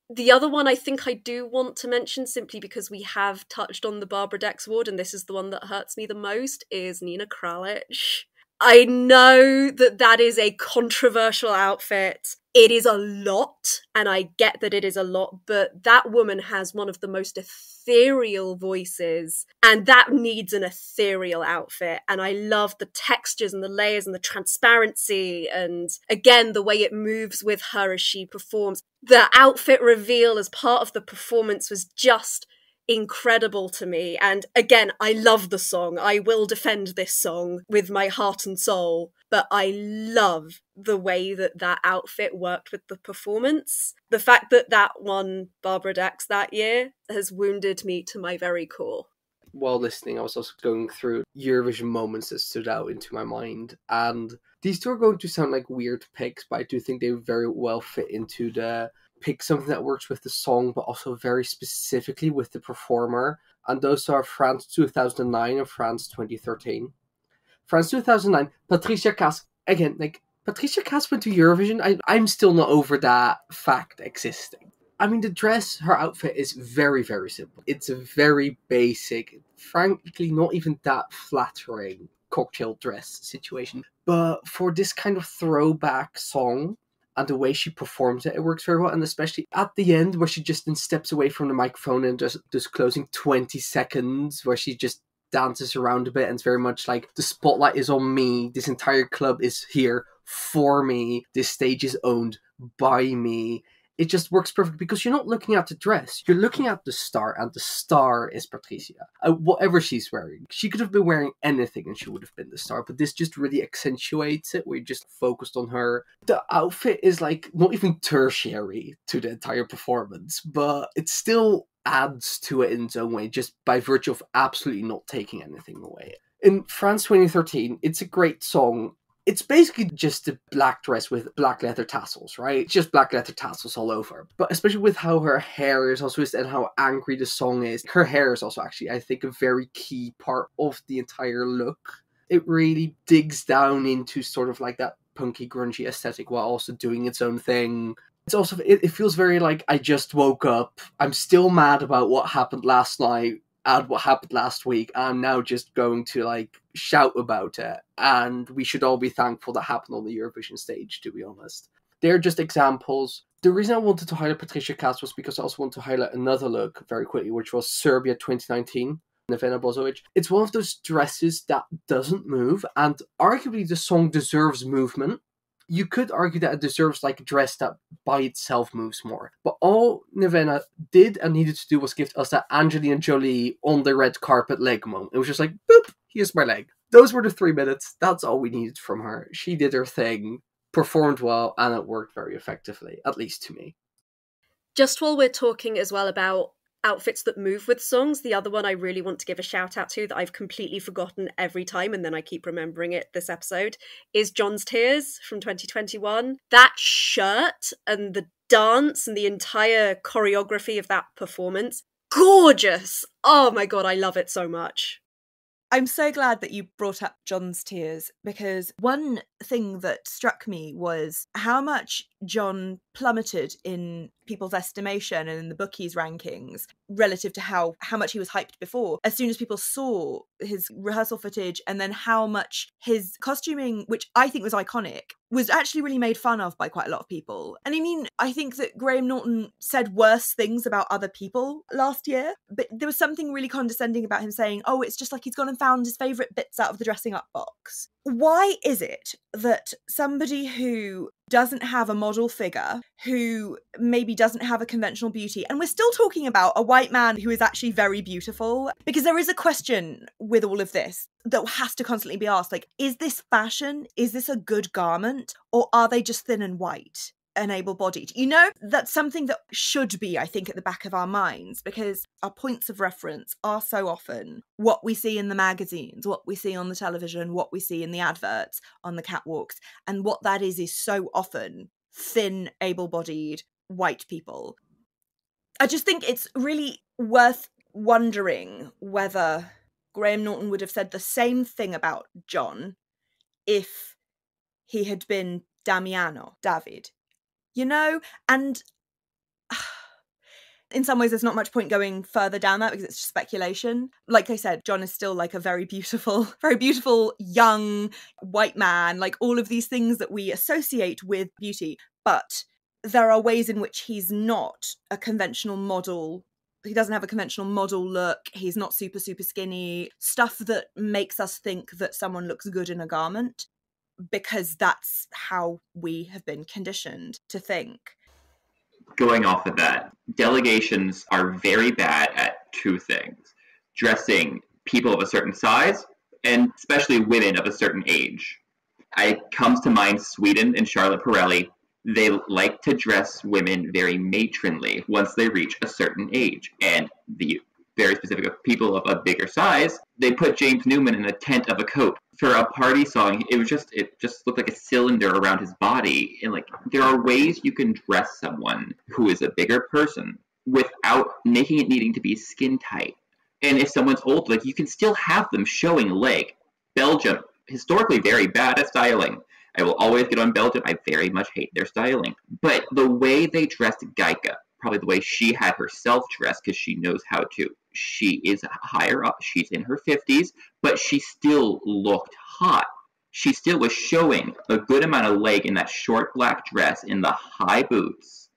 The other one I think I do want to mention, simply because we have touched on the Barbara Dex award, and this is the one that hurts me the most, is Nina Kralic. I know that that is a controversial outfit. It is a lot, and I get that it is a lot, but that woman has one of the most ethereal voices, and that needs an ethereal outfit. And I love the textures and the layers and the transparency, and again, the way it moves with her as she performs. The outfit reveal as part of the performance was just incredible to me. And again, I love the song. I will defend this song with my heart and soul, but I love the way that that outfit worked with the performance. The fact that that won Barbara Dex that year has wounded me to my very core. While listening, I was also going through Eurovision moments that stood out into my mind, and these two are going to sound like weird picks, but I do think they very well fit into the pick something that works with the song, but also very specifically with the performer. And those are France 2009 and France 2013. France 2009, Patricia Kaas. Again, like, Patricia Kaas went to Eurovision. I'm still not over that fact existing. I mean, the dress, her outfit is very, very simple. It's a very basic, frankly, not even that flattering cocktail dress situation. But for this kind of throwback song, and the way she performs it works very well. And especially at the end, where she just then steps away from the microphone and just closing 20 seconds, where she just dances around a bit, and it's very much like, the spotlight is on me, this entire club is here for me, this stage is owned by me. It just works perfectly because you're not looking at the dress, you're looking at the star, and the star is Patricia. Whatever she's wearing, she could have been wearing anything and she would have been the star, but this just really accentuates it. We're just focused on her. The outfit is like not even tertiary to the entire performance, but it still adds to it in its own way, just by virtue of absolutely not taking anything away. In France 2013, it's a great song. It's basically just a black dress with black leather tassels, right? It's just black leather tassels all over. But especially with how her hair is also, and how angry the song is. Her hair is also actually, I think, a very key part of the entire look. It really digs down into sort of like that punky, grungy aesthetic while also doing its own thing. It's also, it feels very like, I just woke up, I'm still mad about what happened last night and what happened last week, I'm now just going to like shout about it, and we should all be thankful that happened on the Eurovision stage, to be honest. They're just examples. The reason I wanted to highlight Patricia Kaas was because I also want to highlight another look very quickly, which was Serbia 2019, Nevena Bozovic. It's one of those dresses that doesn't move, and arguably the song deserves movement. You could argue that it deserves like a dress that by itself moves more. But all Nevena did and needed to do was give us that Angelina Jolie on the red carpet leg moment. It was just like, boop, here's my leg. Those were the 3 minutes. That's all we needed from her. She did her thing, performed well, and it worked very effectively, at least to me. Just while we're talking as well about outfits that move with songs, the other one I really want to give a shout out to that I've completely forgotten every time, and then I keep remembering it this episode, is John's Tears from 2021. That shirt and the dance and the entire choreography of that performance, gorgeous! Oh my god, I love it so much. I'm so glad that you brought up John's Tears, because one thing that struck me was how much John plummeted in people's estimation and in the bookies' rankings relative to how much he was hyped before. As soon as people saw his rehearsal footage, and then how much his costuming, which I think was iconic, was actually really made fun of by quite a lot of people. And I mean, I think that Graham Norton said worse things about other people last year, but there was something really condescending about him saying, oh, it's just like he's gone and found his favourite bits out of the dressing up box. Why is it that somebody who doesn't have a model figure, who maybe doesn't have a conventional beauty, and we're still talking about a white man who is actually very beautiful, because there is a question with all of this that has to constantly be asked, like, is this fashion? Is this a good garment? Or are they just thin and white and able-bodied? You know, that's something that should be, I think, at the back of our minds, because our points of reference are so often what we see in the magazines, what we see on the television, what we see in the adverts, on the catwalks, and what that is so often thin, able-bodied white people. I just think it's really worth wondering whether Graham Norton would have said the same thing about John if he had been David. You know, and in some ways there's not much point going further down that because it's just speculation. Like I said, John is still like a very beautiful young white man, like all of these things that we associate with beauty. But there are ways in which he's not a conventional model. He doesn't have a conventional model look. He's not super, super skinny. Stuff that makes us think that someone looks good in a garment, because that's how we have been conditioned to think. Going off of that, delegations are very bad at two things: dressing people of a certain size, and especially women of a certain age. It comes to mind Sweden and Charlotte Perrelli. They like to dress women very matronly once they reach a certain age. And the very specific people of a bigger size, they put James Newman in a tent of a coat. For a party song, it just looked like a cylinder around his body. And like, there are ways you can dress someone who is a bigger person without making it needing to be skin tight. And if someone's old, like, you can still have them showing leg. Belgium, historically very bad at styling. I will always get on Belgium. I very much hate their styling. But the way they dressed Geika, probably the way she had herself dressed, because she knows how to. She is higher up. She's in her 50s, but she still looked hot. she still was showing a good amount of leg in that short black dress in the high boots.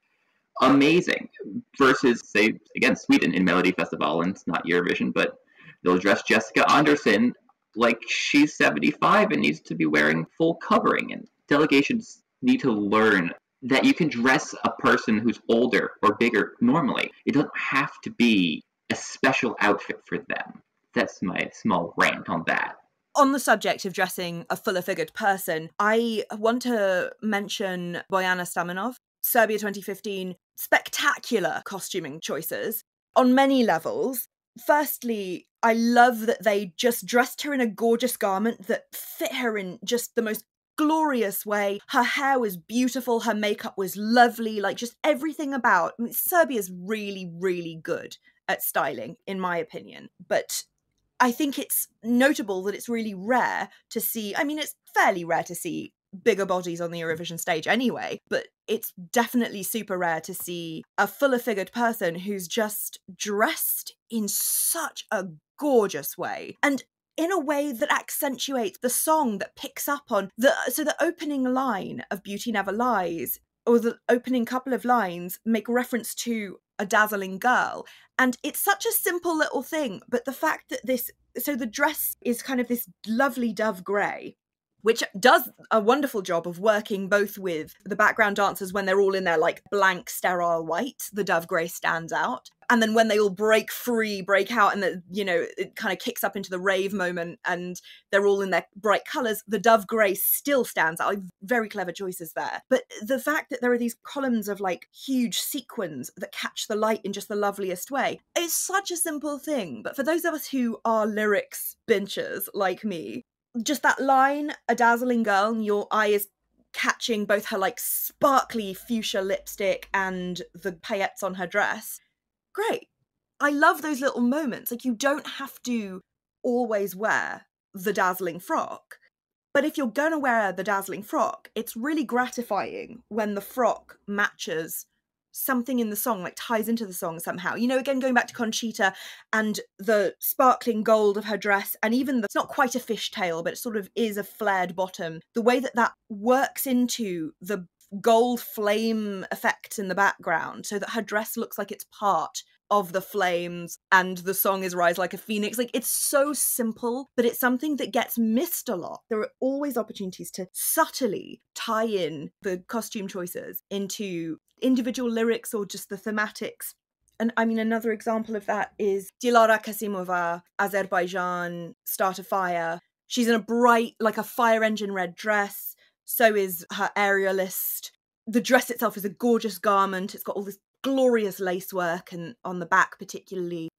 Amazing. Versus, say, again, Sweden in Melody Festival, and it's not Eurovision, but they'll dress Jessica Andersson like she's 75 and needs to be wearing full covering. And delegations need to learn that you can dress a person who's older or bigger normally. It doesn't have to be a special outfit for them. That's my small rant on that. On the subject of dressing a fuller-figured person, I want to mention Bojana Stamanov, Serbia 2015, spectacular costuming choices on many levels. Firstly, I love that they just dressed her in a gorgeous garment that fit her in just the most glorious way. Her hair was beautiful, her makeup was lovely, like just everything about. I mean, Serbia's really, really good at styling, in my opinion. But I think it's notable that it's really rare to see, I mean, it's fairly rare to see bigger bodies on the Eurovision stage anyway, but it's definitely super rare to see a fuller figured person who's just dressed in such a gorgeous way. And in a way that accentuates the song, that picks up on the opening line of Beauty Never Lies, or the opening couple of lines, make reference to a dazzling girl. And it's such a simple little thing, but the fact that the dress is kind of this lovely dove grey, which does a wonderful job of working both with the background dancers when they're all in their like blank sterile white, the dove grey stands out. And then when they all break out, and it kind of kicks up into the rave moment and they're all in their bright colours, the dove grey still stands out. Very clever choices there. But the fact that there are these columns of like huge sequins that catch the light in just the loveliest way, it's such a simple thing. But for those of us who are lyrics benchers like me, just that line, a dazzling girl, and your eye is catching both her like sparkly fuchsia lipstick and the paillettes on her dress. Great. I love those little moments. Like, you don't have to always wear the dazzling frock. But if you're going to wear the dazzling frock, it's really gratifying when the frock matches something in the song, like ties into the song somehow. Again, going back to Conchita and the sparkling gold of her dress, and even it's not quite a fishtail, but it sort of is a flared bottom. The way that works into the gold flame effect in the background, so that her dress looks like it's part of the flames and the song is Rise Like a Phoenix. Like, it's so simple, but it's something that gets missed a lot. There are always opportunities to subtly tie in the costume choices into individual lyrics or just the thematics. And I mean, another example of that is Dilara Kasimova, Azerbaijan, Start a Fire. She's in a bright, like a fire engine red dress. So is her aerialist. The dress itself is a gorgeous garment. It's got all this glorious lacework, and on the back particularly.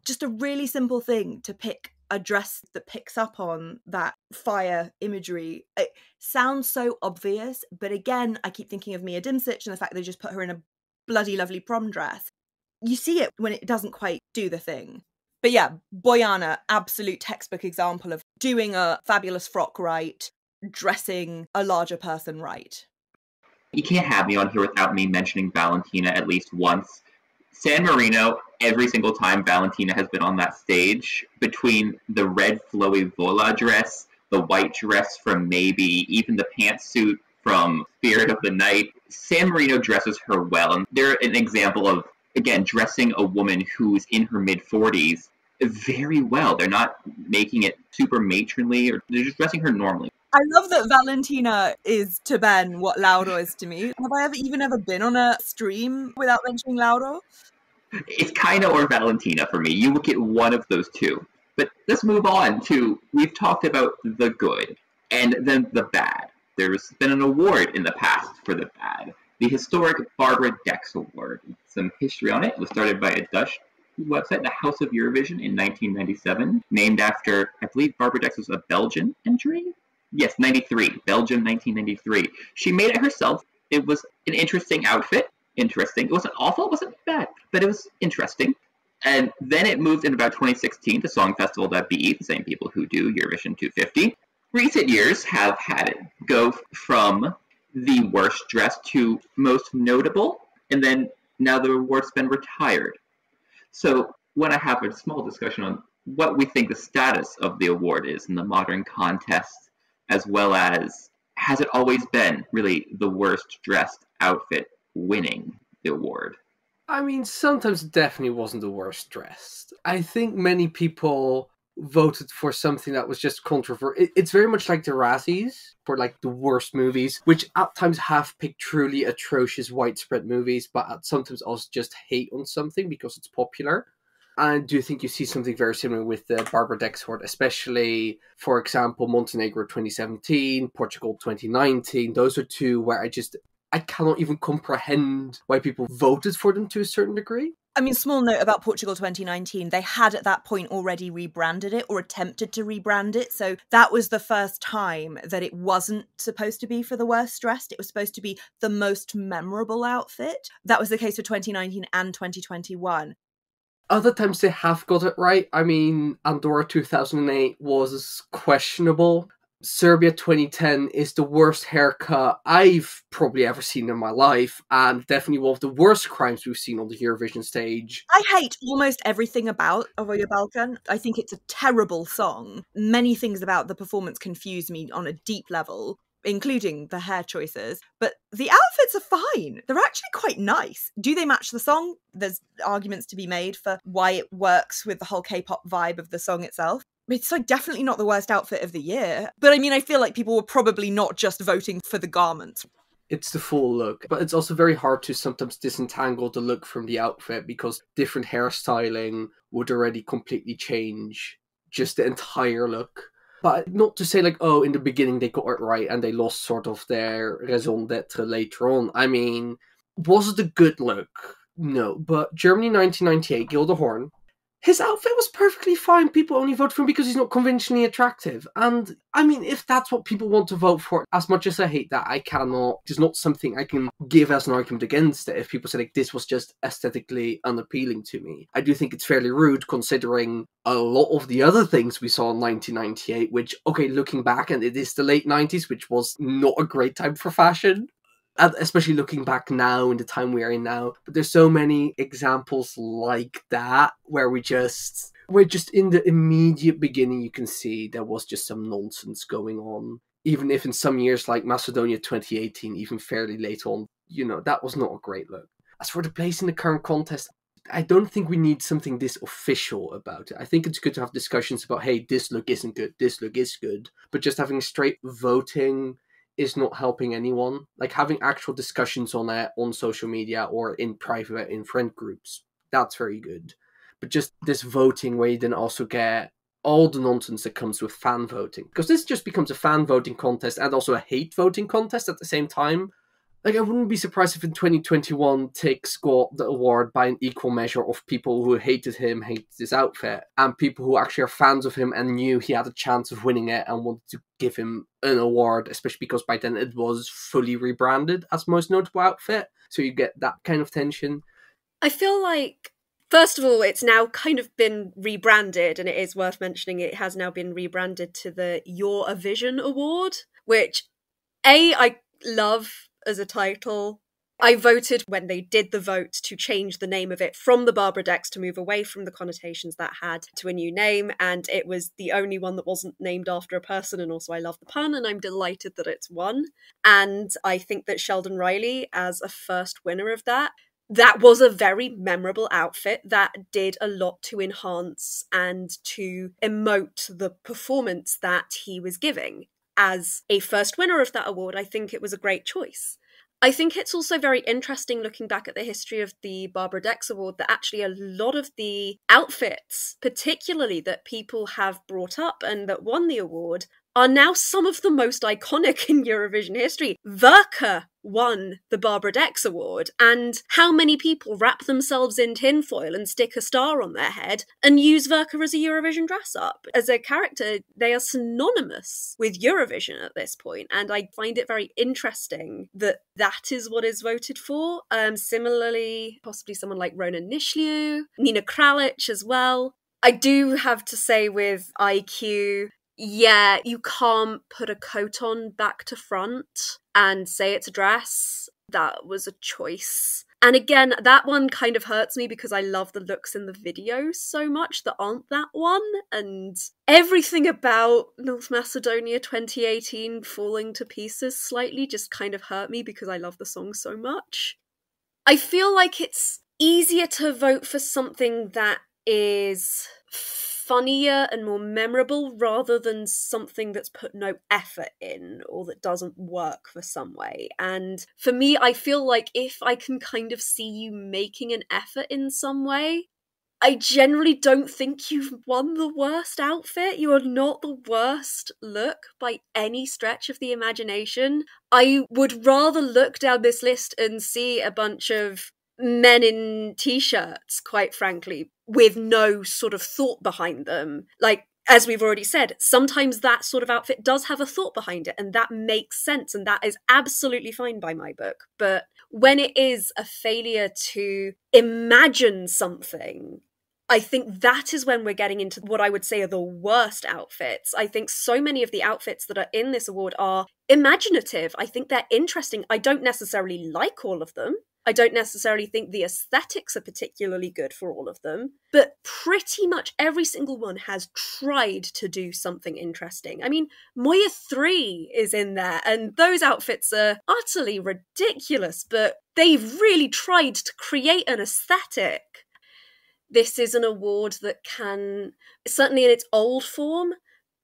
Just a really simple thing to pick a dress that picks up on that fire imagery. It sounds so obvious, but again, I keep thinking of Mia Dimsic and the fact they just put her in a bloody lovely prom dress. You see it when it doesn't quite do the thing. But yeah, Bojana, absolute textbook example of doing a fabulous frock right, dressing a larger person right. You can't have me on here without me mentioning Valentina at least once. San Marino, every single time Valentina has been on that stage, between the red flowy Vola dress, the white dress from Maybe, even the pantsuit from Spirit of the Night, San Marino dresses her well. And they're an example of, again, dressing a woman who's in her mid-40s very well. They're not making it super matronly, or they're just dressing her normally. I love that Valentina is to Ben what Lauro is to me. Have I ever been on a stream without mentioning Lauro? It's kind of or Valentina for me. You look at one of those two. But let's move on to, we've talked about the good and then the bad. There's been an award in the past for the bad. The historic Barbara Dex Award. Some history on it. It was started by a Dutch website, the House of Eurovision, in 1997, named after, I believe Barbara Dex was a Belgian entry? Yes, 93. Belgium, 1993. She made it herself. It was an interesting outfit. Interesting. It wasn't awful. It wasn't bad. But it was interesting. And then it moved in about 2016 to Song Festival .be, the same people who do Eurovision 250. Recent years have had it go from the worst dressed to most notable. And then now the award's been retired. So when I have a small discussion on what we think the status of the award is in the modern contest as well as has it always been really the worst dressed outfit winning the award? I mean, sometimes it definitely wasn't the worst dressed. I think many people voted for something that was just controversial. It's very much like the Razzies for like the worst movies, which at times have picked truly atrocious widespread movies, but at sometimes also just hate on something because it's popular. And I do think you see something very similar with the Barbara Dex award, especially, for example, Montenegro 2017, Portugal 2019. Those are two where I cannot even comprehend why people voted for them to a certain degree. I mean, small note about Portugal 2019, they had at that point already rebranded it or attempted to rebrand it. So that was the first time that it wasn't supposed to be for the worst dressed. It was supposed to be the most memorable outfit. That was the case for 2019 and 2021. Other times they have got it right. I mean, Andorra 2008 was questionable. Serbia 2010 is the worst haircut I've probably ever seen in my life, and definitely one of the worst crimes we've seen on the Eurovision stage. I hate almost everything about Ovoja Balkan. I think it's a terrible song. Many things about the performance confuse me on a deep level, including the hair choices. But the outfits are fine. They're actually quite nice. Do they match the song? There's arguments to be made for why it works with the whole K-pop vibe of the song itself. It's like definitely not the worst outfit of the year. But I mean, I feel like people were probably not just voting for the garments. It's the full look, but it's also very hard to sometimes disentangle the look from the outfit because different hairstyling would already completely change just the entire look. But not to say like, oh, in the beginning they got it right and they lost sort of their raison d'etre later on. I mean, was it a good look? No, but Germany 1998, Gilda Horn, his outfit was perfectly fine. People only vote for him because he's not conventionally attractive. And, I mean, if that's what people want to vote for, as much as I hate that, I cannot, there's not something I can give as an argument against it. If people say, like, this was just aesthetically unappealing to me, I do think it's fairly rude considering a lot of the other things we saw in 1998, which, okay, looking back, and it is the late 90s, which was not a great time for fashion. And especially looking back now in the time we are in now. But there's so many examples like that where we're just in the immediate beginning you can see there was just some nonsense going on. Even if in some years like Macedonia 2018, even fairly late on, that was not a great look. As for the place in the current contest, I don't think we need something this official about it. I think it's good to have discussions about, hey, this look isn't good, this look is good. But just having straight voting is not helping anyone. Like having actual discussions on it on social media or in private, in friend groups, that's very good. But just this voting where you then also get all the nonsense that comes with fan voting. Because this just becomes a fan voting contest and also a hate voting contest at the same time. Like, I wouldn't be surprised if in 2021 Tix got the award by an equal measure of people who hated him, hated his outfit, and people who actually are fans of him and knew he had a chance of winning it and wanted to give him an award, especially because by then it was fully rebranded as most notable outfit. So you get that kind of tension. I feel like, first of all, it's now kind of been rebranded, and it is worth mentioning it has now been rebranded to the Eurovision Award, which, I love as a title. I voted when they did the vote to change the name of it from the Barbara Dex to move away from the connotations that had to a new name, and it was the only one that wasn't named after a person, and also I love the pun, and I'm delighted that it's won. And I think that Sheldon Riley, as a first winner of that was a very memorable outfit that did a lot to enhance and to emote the performance that he was giving. As a first winner of that award, I think it was a great choice. I think it's also very interesting looking back at the history of the Barbara Dex Award that actually a lot of the outfits, particularly that people have brought up and that won the award, are now some of the most iconic in Eurovision history. Verka won the Barbara Dex Award, and how many people wrap themselves in tinfoil and stick a star on their head and use Verka as a Eurovision dress-up? As a character, they are synonymous with Eurovision at this point, and I find it very interesting that that is what is voted for. Similarly, possibly someone like Ronan Nishliu, Nina Kralic as well. I do have to say with IQ, yeah, you can't put a coat on back to front and say it's a dress. That was a choice. And again, that one kind of hurts me because I love the looks in the video so much that aren't that one. And everything about North Macedonia 2018 falling to pieces slightly just kind of hurt me because I love the song so much. I feel like it's easier to vote for something that is funnier and more memorable rather than something that's put no effort in or that doesn't work for some way. And for me, I feel like if I can kind of see you making an effort in some way, I generally don't think you've won the worst outfit. You are not the worst look by any stretch of the imagination. I would rather look down this list and see a bunch of men in t-shirts, quite frankly, with no sort of thought behind them. Like, as we've already said, sometimes that sort of outfit does have a thought behind it, and that makes sense, and that is absolutely fine by my book. But when it is a failure to imagine something, I think that is when we're getting into what I would say are the worst outfits. I think so many of the outfits that are in this award are imaginative. I think they're interesting. I don't necessarily like all of them. I don't necessarily think the aesthetics are particularly good for all of them, but pretty much every single one has tried to do something interesting. I mean, Moya 3 is in there, and those outfits are utterly ridiculous, but they've really tried to create an aesthetic. This is an award that can, certainly in its old form,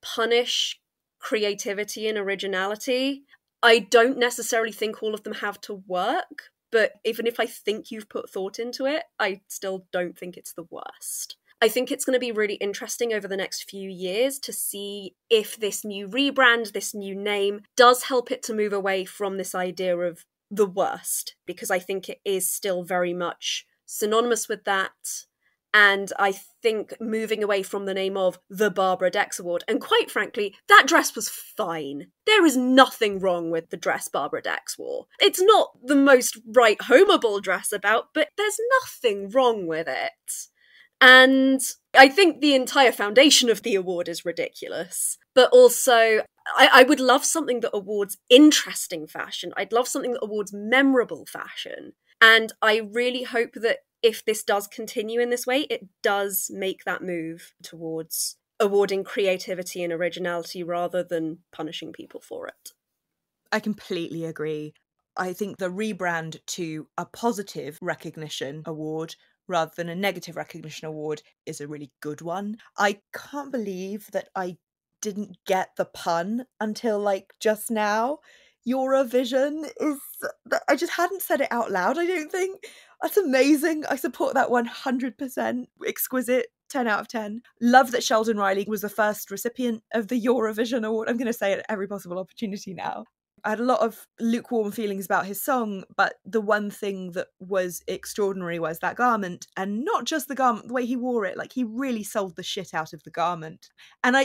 punish creativity and originality. I don't necessarily think all of them have to work, but even if I think you've put thought into it, I still don't think it's the worst. I think it's going to be really interesting over the next few years to see if this new rebrand, this new name, does help it to move away from this idea of the worst, because I think it is still very much synonymous with that. And I think moving away from the name of the Barbara Dex Award, and quite frankly, that dress was fine. There is nothing wrong with the dress Barbara Dex wore. It's not the most right-homeable dress about, but there's nothing wrong with it. And I think the entire foundation of the award is ridiculous. But also, I would love something that awards interesting fashion. I'd love something that awards memorable fashion. And I really hope that if this does continue in this way, it does make that move towards awarding creativity and originality rather than punishing people for it. I completely agree. I think the rebrand to a positive recognition award rather than a negative recognition award is a really good one. I can't believe that I didn't get the pun until like just now. Eurovision is, I just hadn't said it out loud, I don't think. That's amazing. I support that 100%. Exquisite. 10 out of 10. Love that Sheldon Riley was the first recipient of the Eurovision Award. I'm going to say it at every possible opportunity now. I had a lot of lukewarm feelings about his song, but the one thing that was extraordinary was that garment, and not just the garment, the way he wore it. Like, he really sold the shit out of the garment. And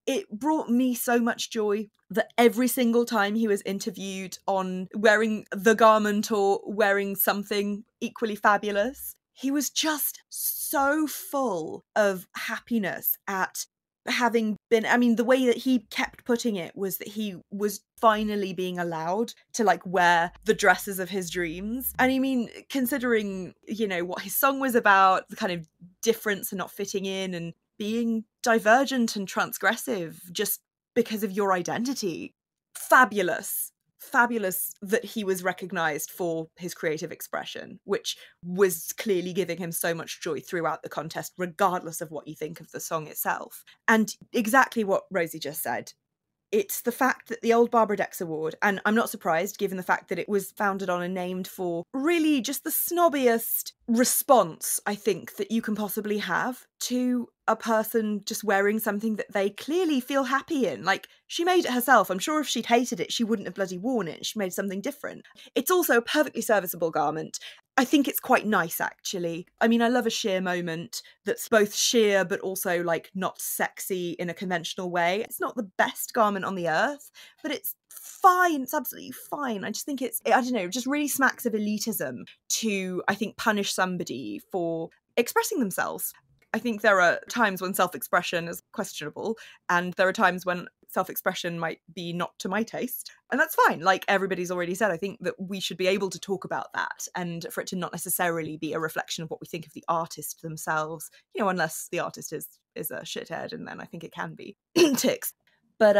it brought me so much joy that every single time he was interviewed on wearing the garment or wearing something equally fabulous, he was just so full of happiness at having been, I mean, the way that he kept putting it was that he was finally being allowed to like wear the dresses of his dreams. And I mean, considering, you know, what his song was about, the kind of difference and not fitting in and being divergent and transgressive just because of your identity. Fabulous that he was recognised for his creative expression, which was clearly giving him so much joy throughout the contest, regardless of what you think of the song itself. And exactly what Rosie just said. It's the fact that the old Barbara Dex Award, and I'm not surprised given the fact that it was founded on and named for really just the snobbiest response, I think, that you can possibly have to a person just wearing something that they clearly feel happy in. Like, she made it herself. I'm sure if she'd hated it, she wouldn't have bloody worn it. She made something different. It's also a perfectly serviceable garment. I think it's quite nice, actually. I mean, I love a sheer moment that's both sheer but also, like, not sexy in a conventional way. It's not the best garment on the earth, but it's fine. It's absolutely fine. I just think it's, I don't know, just really smacks of elitism to, I think, punish somebody for expressing themselves. I think there are times when self-expression is questionable, and there are times when self-expression might be not to my taste. And that's fine. Like everybody's already said, I think that we should be able to talk about that, and for it to not necessarily be a reflection of what we think of the artist themselves, you know, unless the artist is a shithead, and then I think it can be ticks. But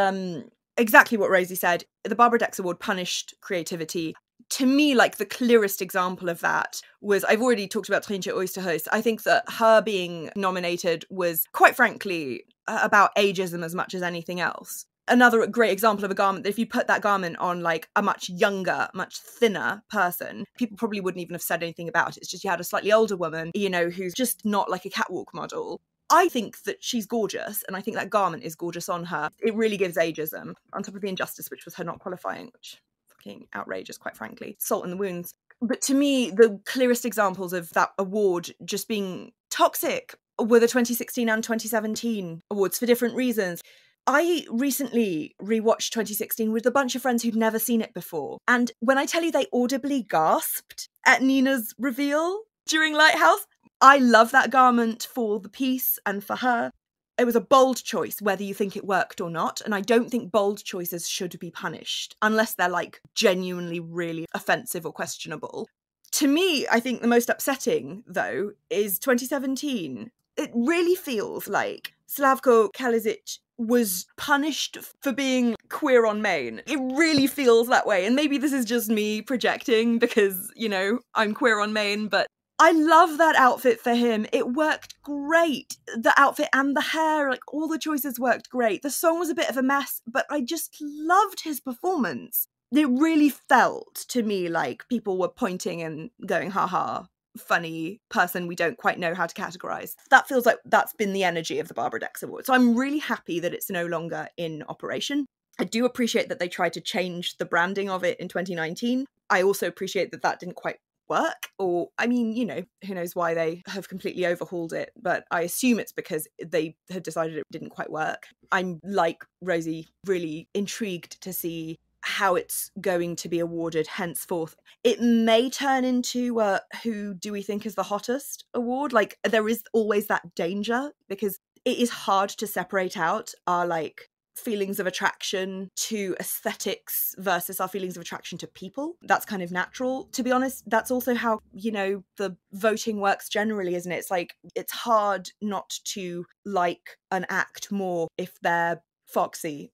exactly what Rosie said, the Barbara Dex Award punished creativity. To me, like the clearest example of that was, I've already talked about Trinche Oosterhuis. I think that her being nominated was, quite frankly, about ageism as much as anything else. Another great example of a garment that if you put that garment on like a much younger, much thinner person, people probably wouldn't even have said anything about it. It's just you had a slightly older woman, you know, who's just not like a catwalk model. I think that she's gorgeous, and I think that garment is gorgeous on her. It really gives ageism, on top of the injustice, which was her not qualifying, which fucking outrageous, quite frankly. Salt in the wounds. But to me, the clearest examples of that award just being toxic were the 2016 and 2017 awards for different reasons. I recently rewatched 2016 with a bunch of friends who'd never seen it before. And when I tell you they audibly gasped at Nina's reveal during Lighthouse, I love that garment for the piece and for her. It was a bold choice, whether you think it worked or not. And I don't think bold choices should be punished unless they're like genuinely really offensive or questionable. To me, I think the most upsetting, though, is 2017. It really feels like Slavko Kalizic was punished for being queer on main. It really feels that way. And maybe this is just me projecting because, you know, I'm queer on main, but I love that outfit for him. It worked great. The outfit and the hair, like all the choices worked great. The song was a bit of a mess, but I just loved his performance. It really felt to me like people were pointing and going, haha, funny person we don't quite know how to categorize. That feels like that's been the energy of the Barbara Dex Award. So I'm really happy that it's no longer in operation. I do appreciate that they tried to change the branding of it in 2019. I also appreciate that that didn't quite work, or I mean, you know, who knows why they have completely overhauled it, but I assume it's because they had decided it didn't quite work. I'm, like Rosie, really intrigued to see how it's going to be awarded henceforth. It may turn into who do we think is the hottest award. Like there is always that danger because it is hard to separate out our like feelings of attraction to aesthetics versus our feelings of attraction to people. That's kind of natural. To be honest, that's also how, you know, the voting works generally, isn't it? It's like, it's hard not to like an act more if they're foxy.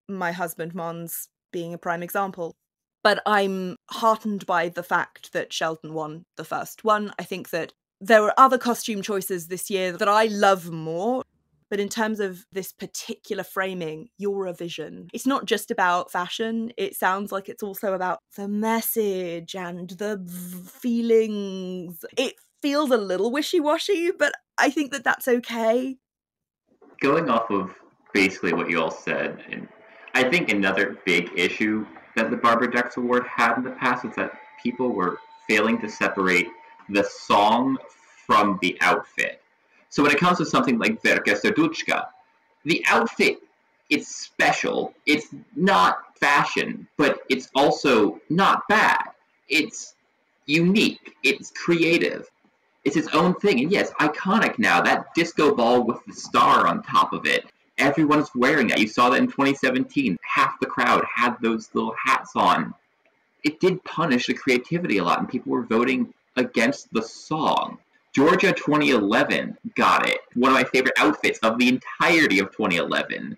My husband Mons being a prime example. But I'm heartened by the fact that Sheldon won the first one. I think that there were other costume choices this year that I love more. But in terms of this particular framing, Eurovision, it's not just about fashion. It sounds like it's also about the message and the feelings. It feels a little wishy-washy, but I think that that's okay. Going off of basically what you all said, and I think another big issue that the Barbara Dex Award had in the past was that people were failing to separate the song from the outfit. So when it comes to something like Verka Serduchka, the outfit, it's special. It's not fashion, but it's also not bad. It's unique. It's creative. It's its own thing. And yes, iconic now. That disco ball with the star on top of it. Everyone's wearing that. You saw that in 2017. Half the crowd had those little hats on. It did punish the creativity a lot, and people were voting against the song. Georgia 2011 got it. One of my favorite outfits of the entirety of 2011.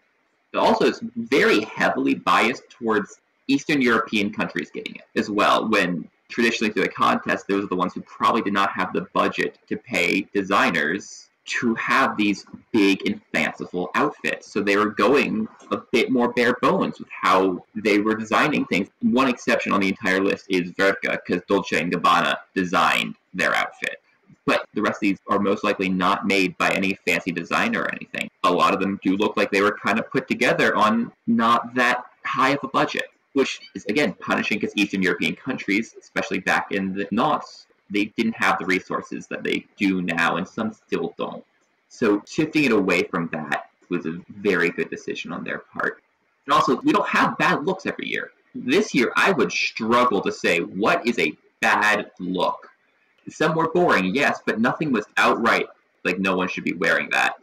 It also is very heavily biased towards Eastern European countries getting it as well, when traditionally through a contest, those are the ones who probably did not have the budget to pay designers to have these big and fanciful outfits. So they were going a bit more bare bones with how they were designing things. One exception on the entire list is Verka, because Dolce & Gabbana designed their outfit. But the rest of these are most likely not made by any fancy designer or anything. A lot of them do look like they were kind of put together on not that high of a budget, which is, again, punishing because Eastern European countries, especially back in the noughts, they didn't have the resources that they do now, and some still don't. So shifting it away from that was a very good decision on their part. And also, we don't have bad looks every year. This year, I would struggle to say what is a bad look. Some were boring, yes, but nothing was outright like no one should be wearing that.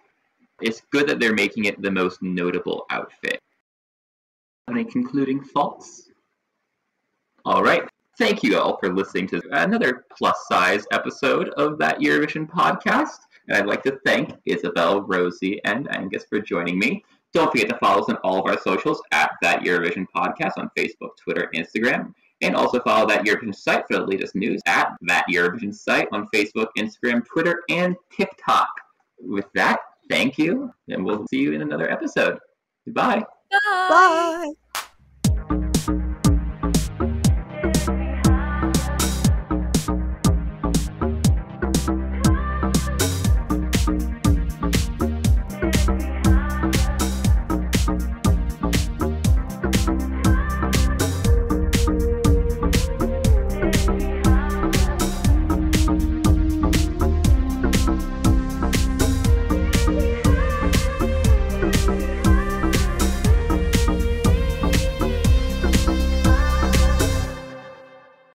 It's good that they're making it the most notable outfit. Any concluding thoughts? All right. Thank you all for listening to another plus-size episode of That Eurovision podcast. And I'd like to thank Isabelle, Rosie, and Angus for joining me. Don't forget to follow us on all of our socials at That Eurovision podcast on Facebook, Twitter, Instagram. And also follow That Eurovision site for the latest news at That Eurovision site on Facebook, Instagram, Twitter, and TikTok. With that, thank you, and we'll see you in another episode. Goodbye. Bye. Bye.